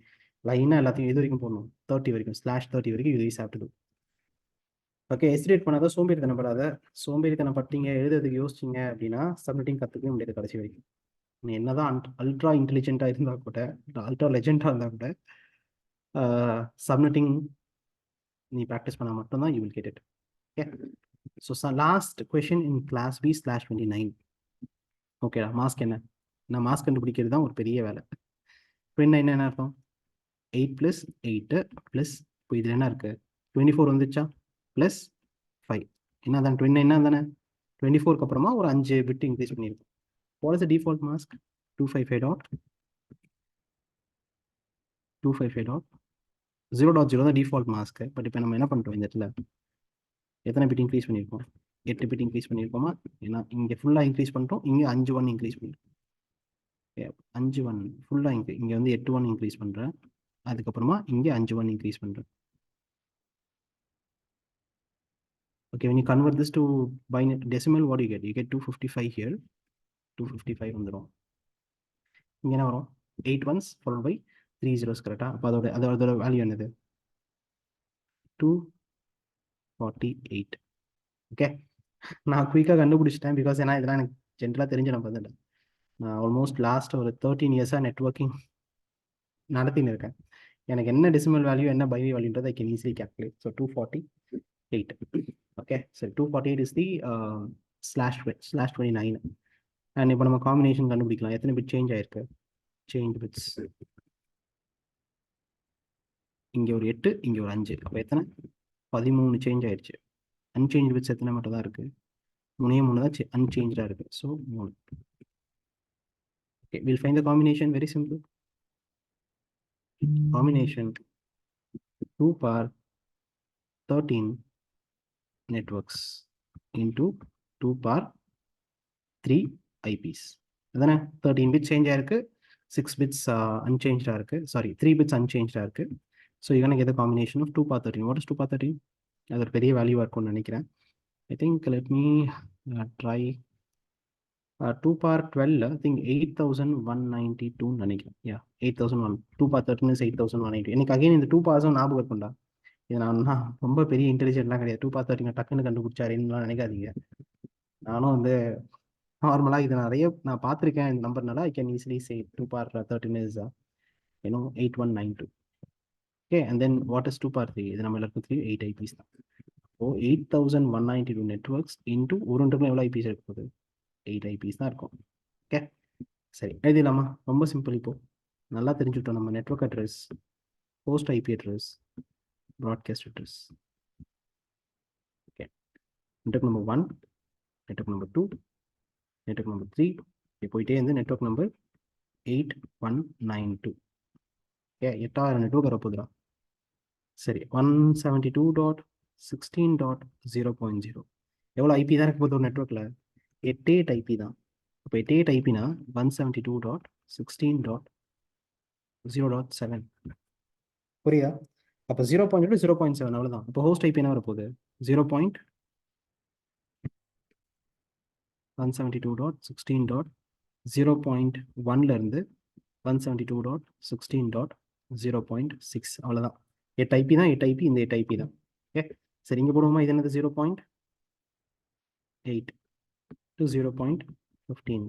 லைனாக எல்லாத்தையும் எது வரைக்கும் போடணும்? 30 வரைக்கும். /30 வரைக்கும் இது சாப்பிட்டுது. ஓகே, எஸ்டிமேட் பண்ணாத சோம்பேறித்தனப்படாத. சோம்பேறித்தனப்பட்டீங்க, எழுதுறதுக்கு யோசிச்சிங்க அப்படின்னா சப்மிட்டிங் கற்றுக்கவே முடியாது கடைசி வரைக்கும். நீ என்னதான் அல்ட்ரா இன்டெலிஜென்ட்டாக இருந்தால் கூட, அல்ட்ரா லெஜெண்டாக இருந்தால் கூட, சப்மிட்டிங் நீ ப்ராக்டிஸ் பண்ணால் மட்டும்தான் you will get it. Okay, so last question in class B /29. ஓகேடா, மாஸ்க் என்ன? நான் மாஸ்க் கண்டுபிடிக்கிறது தான் ஒரு பெரிய வேலை. இப்போ என்ன அர்த்தம்? 8 + 8 + இப்போ இதில் என்ன இருக்குது? 24 வந்துச்சா? +5 என்ன தான் 29 தானே? 24க்கு அப்புறமா ஒரு 5 பிட் இன்க்ரீஸ் பண்ணியிருக்கோம். What is the default mask? 255.255.0.0 தான் டிஃபால்ட் மாஸ்க்கு. பட் இப்போ நம்ம என்ன பண்ணிட்டோம்? இந்த இடத்துல எத்தனை பிட் இன்க்ரீஸ் பண்ணியிருக்கோம்? 8 பிட் இன்க்ரீஸ் பண்ணியிருக்கோமா? ஏன்னா இங்கே ஃபுல்லாக இன்க்ரீஸ் பண்ணிட்டோம், இங்கே 5 1 இன்க்ரீஸ் பண்ணியிருக்கோம். 5 1 ஃபுல்லாக இங்கே வந்து 8 1 இன்க்ரீஸ் பண்ணுறேன். அதுக்கப்புறமா இங்கே 5 1 இன்க்ரீஸ் பண்ணுறேன். Okay, when you convert this to binary decimal, what do you get? You get 255 here. 255 வந்துரும். இங்க என்ன வரும்? 8 ones followed by 3 zeros கரெக்டாக. அப்போ அதோட வேல்யூ என்னது? 248. ஓகே, நான் குயிக்காக கண்டுபிடிச்சிட்டேன் பிகாஸ் ஏன்னா இதெல்லாம் எனக்கு ஜென்ரலாக தெரிஞ்ச நான் பார்த்துட்டேன். நான் ஆல்மோஸ்ட் லாஸ்ட் ஒரு 13 இயர்ஸாக நெட்ஒர்க்கிங் நடத்தின்னு இருக்கேன். எனக்கு என்ன டெசிமல் வேல்யூ என்ன பைனரி வேல்யூன்றது I can easily calculate. So 248. Okay, சரி 248 இஸ் தி /29. அண்ட் இப்போ நம்ம காம்பினேஷன் கண்டுபிடிக்கலாம். எத்தனை பிட் சேஞ்ச் ஆயிருக்கு? சேஞ்ச் பிட்ஸ் இங்கே ஒரு 8, இங்கே ஒரு 5. அப்போ எத்தனை? 13 சேஞ்ச் ஆயிடுச்சு. அன்சேஞ்ச் பிட்ஸ் எத்தனை மட்டும் தான் இருக்குது? 3 தான் அன்சேஞ்சாக இருக்குது. So 3. Okay, we'll find the combination very simple. Combination 2 power 13 networks into 2 power 3 IPs. அதானே 13 bits change ஆயிருக்கு, 6 bits unchanged இருக்கு, sorry 3 bits unchanged இருக்கு. So you're gonna get the combination of 2 power 13. What is 2 power 13? அது ஒரு பெரிய வேல்யூவாக இருக்கும்னு நினைக்கிறேன். I think let me try 2 power 12, I think 8192 நினைக்கிறேன். Yeah, 8001. 2 power 13 is 8180. எனக்கு அகைன் இந்த 2 powers ஞாபகம் இருக்கும்டா. இது நான் ரொம்ப பெரிய இன்டெலிஜென்ட்லாம் கிடையாது. 2 power 13 டக்குன்னு கண்டுபிடிச்சாருன்னு நினைக்காதீங்க. நானும் வந்து நார்மலாக இது நிறைய நான் பார்த்துருக்கேன் இந்த நம்பர்னால I can easily say 2 power 13 is 8192. Okay, and then what is 2 power 3? இது நம்ம எல்லாருக்கும் 8 IPs தான். ஸோ 8192 நெட்ஒர்க்ஸ் இன்ட்டு ஒரு எவ்வளோ ஐபிஸ் இருக்க போகுது? 8 IPs தான் இருக்கும். ஓகே, சரி எழுதிடலாமா? ரொம்ப சிம்பிள். இப்போ நல்லா தெரிஞ்சுக்கிட்டோம் நம்ம network address, host IP address, broadcast address. Okay, network number 1, network number 2, network number 3, இப்போ போயிட்டே இருந்து நெட்வொர்க் நம்பர் 8192. ஓகே, 8000 நெட்வொர்க் வரப்போகுதுடா. சரி, 172.16.0.0 எவ்வளோ ஐபி தான் இருக்க போகுது ஒரு நெட்வொர்க்கில்? 88 ஐபி தான். இப்போ 88 ஐபினா 172.16.0.7. புரியுதா? அப்போ 0.7 அவ்வளோதான். இப்போ ஹோஸ்ட் ஐபி என்ன வரப்போகுது? 0.172.16.0.1லேருந்து 172.16.0.6 அவ்வளோதான். 8 ஐபி தான், 8 ஐபி, இந்த 8 ஐபி தான். ஓகே, சரி இங்கே போடுவோமா? இது என்னது? 0.8 to 0.15.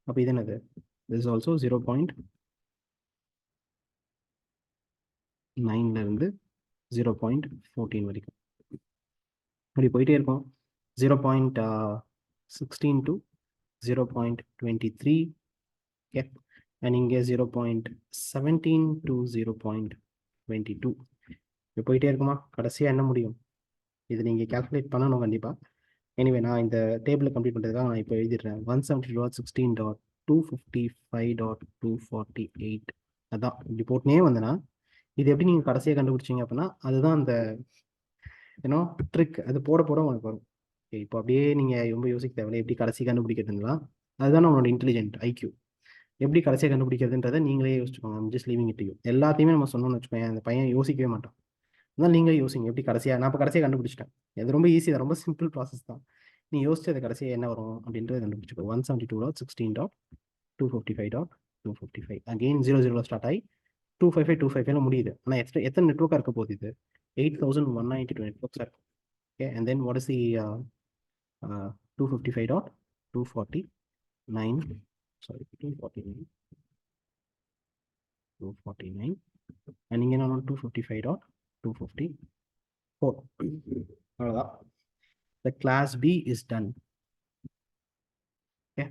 அப்போ இது என்னது? this is also 0.9லேருந்து 0.14 வரைக்கும் அப்படி போயிட்டே இருக்கும். 0.16 to 0.23. ஓகே, அண்ட் இங்கே 0.17 to 0.22. இப்போ போயிட்டே இருக்குமா? கடைசியாக என்ன முடியும்? இது நீங்கள் கால்குலேட் பண்ணணும் கண்டிப்பாக. எனிவே நான் இந்த டேபிளை கம்ப்ளீட் பண்ணுறதுக்காக நான் இப்போ எழுதிடுறேன். 172.16.250.248. அதான் இப்படி போட்டுனே வந்தேன்னா இது எப்படி நீங்கள் கடைசியாக கண்டுபிடிச்சிங்க அப்படின்னா அதுதான் அந்த ட்ரிக். அது போட போட உனக்கு வரும். இப்போ அப்படியே நீங்கள் ரொம்ப யோசிக்க தேவையில்லை எப்படி கடைசி கண்டுபிடிக்கிறதுங்களா. அதுதான் நம்மளோட இன்டெலிஜென்ட் ஐக்யூ. எப்படி கடைசியாக கண்டுபிடிக்கிறதுன்றதை நீங்களே யோசிச்சுக்கோங்க. I'm just leaving it to you. எல்லாத்தையுமே நம்ம சொன்னோம்னு வச்சுக்கோங்க, அந்த பையன் யோசிக்கவே மாட்டான். அதனால் நீங்களே யோசிங்க எப்படி கடைசியாக. நான் இப்போ கடைசியாக கண்டுபிடிச்சிட்டேன். அது ரொம்ப ஈஸி தான், ரொம்ப சிம்பிள் ப்ராசஸ் தான். நீ யோசிச்சு அது கடைசியாக என்ன வரும் அப்படின்றத கண்டுபிடிச்சிக்கோ. 172.16.255.255 அகெயின் 00 ஸ்டார்ட் ஆகி 255 முடியுது. ஆனால் எத்தனை நெட்வொர்க்காக இருக்க போகுது? இது 8192 நெட்வொர்க்ஸாக இருக்கும். Okay, and then what is the 255.249 sorry 249 and இங்கே நான் 255.254. அவ்வளோதான். The class B is done. Okay,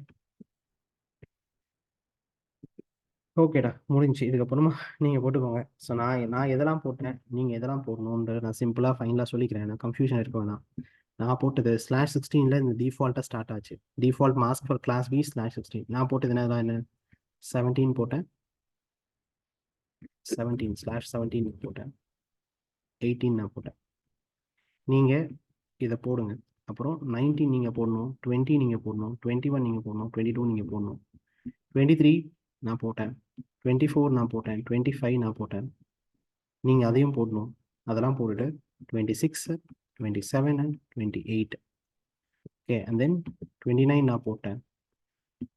ஓகேடா முடிஞ்சு. இதுக்கப்புறமா நீங்கள் போட்டுக்கோங்க. ஸோ நான் எதெல்லாம் போட்டேன், நீங்கள் எதெல்லாம் போடணுன்றது நான் சிம்பிளாக ஃபைனலாக சொல்லிக்கிறேன். எனக்கு கன்ஃபியூஷன் இருக்க வேணாம். நான் போட்டது /16 இந்த டிஃபால்ட்டாக ஸ்டார்ட் ஆச்சு. Default mask for class B /16. நான் போட்டது என்ன 17 போட்டேன், 17/17 போட்டேன், 18 நான் போட்டேன். நீங்கள் இதை போடுங்க. அப்புறம் 19 நீங்கள் போடணும், 20 நீங்கள் போடணும், 21 நீங்கள் போடணும், 22 நீங்கள் போடணும், 23 நான் போட்டேன், 24 நான் போட்டேன், 25 நான் போட்டேன். நீங்கள் அதையும் போடணும். அதெல்லாம் போட்டுட்டு 26, 27 and 28. ஓகே, அண்ட் தென் 29 நான் போட்டேன்,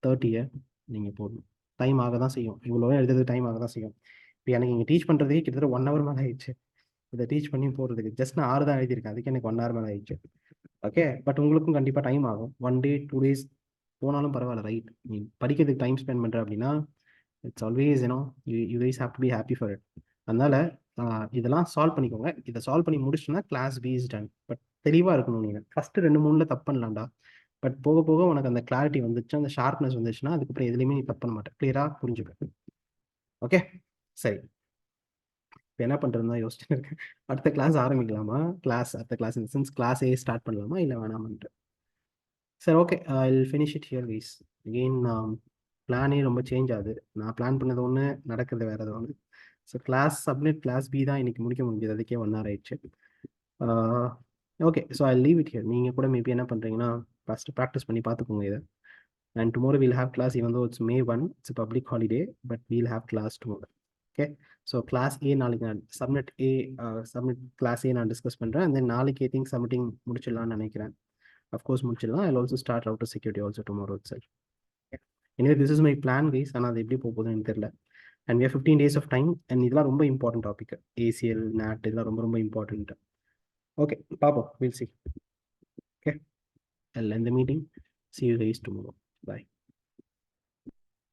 30 நீங்கள் போடணும். டைம் ஆக தான் செய்யும், இவ்வளோ எழுதுறது டைம் ஆக தான் செய்யும். இப்போ எனக்கு இங்கே டீச் பண்ணுறதே கிட்டத்தட்ட 1 hour மேலே ஆயிடுச்சு. இதை டீச் பண்ணி போகிறதுக்கு ஜஸ்ட் நான் 6 தான் எழுதியிருக்கேன். அதுக்கு எனக்கு 1 hour மேலே ஆயிடுச்சு. ஓகே, பட் உங்களுக்கும் கண்டிப்பாக டைம் ஆகும். 1 day 2 days போனாலும் பரவாயில்ல, ரைட்? நீ படிக்கிறதுக்கு டைம் ஸ்பெண்ட் பண்ணுற அப்படின்னா it's always you guys have to be happy for it. அதனால இதெல்லாம் சால்வ் பண்ணிக்கோங்க. இதை சால்வ் பண்ணி முடிச்சுன்னா class B is done. But தெளிவாக இருக்கணும். நீங்கள் ஃபஸ்ட்டு 2-3 தப்பு பண்ணலாம்டா, பட் போக போக உனக்கு அந்த கிளாரிட்டி வந்துச்சு, அந்த ஷார்ப்னஸ் வந்துச்சுன்னா அதுக்கப்புறம் எதுலையுமே நீ தப்பு பண்ண மாட்டேன். கிளியராக புரிஞ்சுக்க. ஓகே, சரி. இப்போ என்ன பண்ணுறதுன்னு தான் யோசிச்சுட்டு இருக்கேன். அடுத்த கிளாஸ் ஆரம்பிக்கலாமா? அடுத்த கிளாஸ் இந்த சென்ஸ் கிளாஸ் ஏ ஸ்டார்ட் பண்ணலாமா இல்லை வேணாமன்ட்டு. சரி, okay, I will finish it here guys. Again பிளானே ரொம்ப சேஞ்ச் ஆகுது. நான் பிளான் பண்ணது ஒன்று, நடக்கிறது வேறு ஏதோ ஒன்று. So class subnet class B தான் இன்னைக்கு முடிக்க முடிஞ்சது. அதுக்கே 1 hour ஆயிடுச்சு. Okay, so I leave it here. நீங்கள் கூட மேபி என்ன பண்ணுறீங்கன்னா ஃபஸ்ட்டு ப்ராக்டிஸ் பண்ணி பார்த்துக்கோங்க இதை. And tomorrow will have class, even though it's May 1, it's public holiday, but we'll have class tomorrow. Okay, so class A நாளைக்கு நான் சப்மிட் கிளாஸ் ஏ நான் டிஸ்கஸ் பண்ணுறேன். அண்ட் தென் நாளைக்கு ஐ திங்க் சப்மிட்டிங் முடிச்சிடலான்னு நினைக்கிறேன். Of course முடிச்சிடலாம். I also start out security also tomorrow itself. எனவே this is my plan guys. ஆனால் அது எப்படி போகுதுன்னு எனக்கு தெரியல. And we have 15 days of time. And இதெல்லாம் ரொம்ப இம்பார்ட்டன்ட் டாபிக். ACL, NAT இதெல்லாம் ரொம்ப ரொம்ப இம்பார்ட்டன்ட். ஓகே, பார்ப்போம். Will see. Okay, I'll end the meeting. See you guys tomorrow. Bye.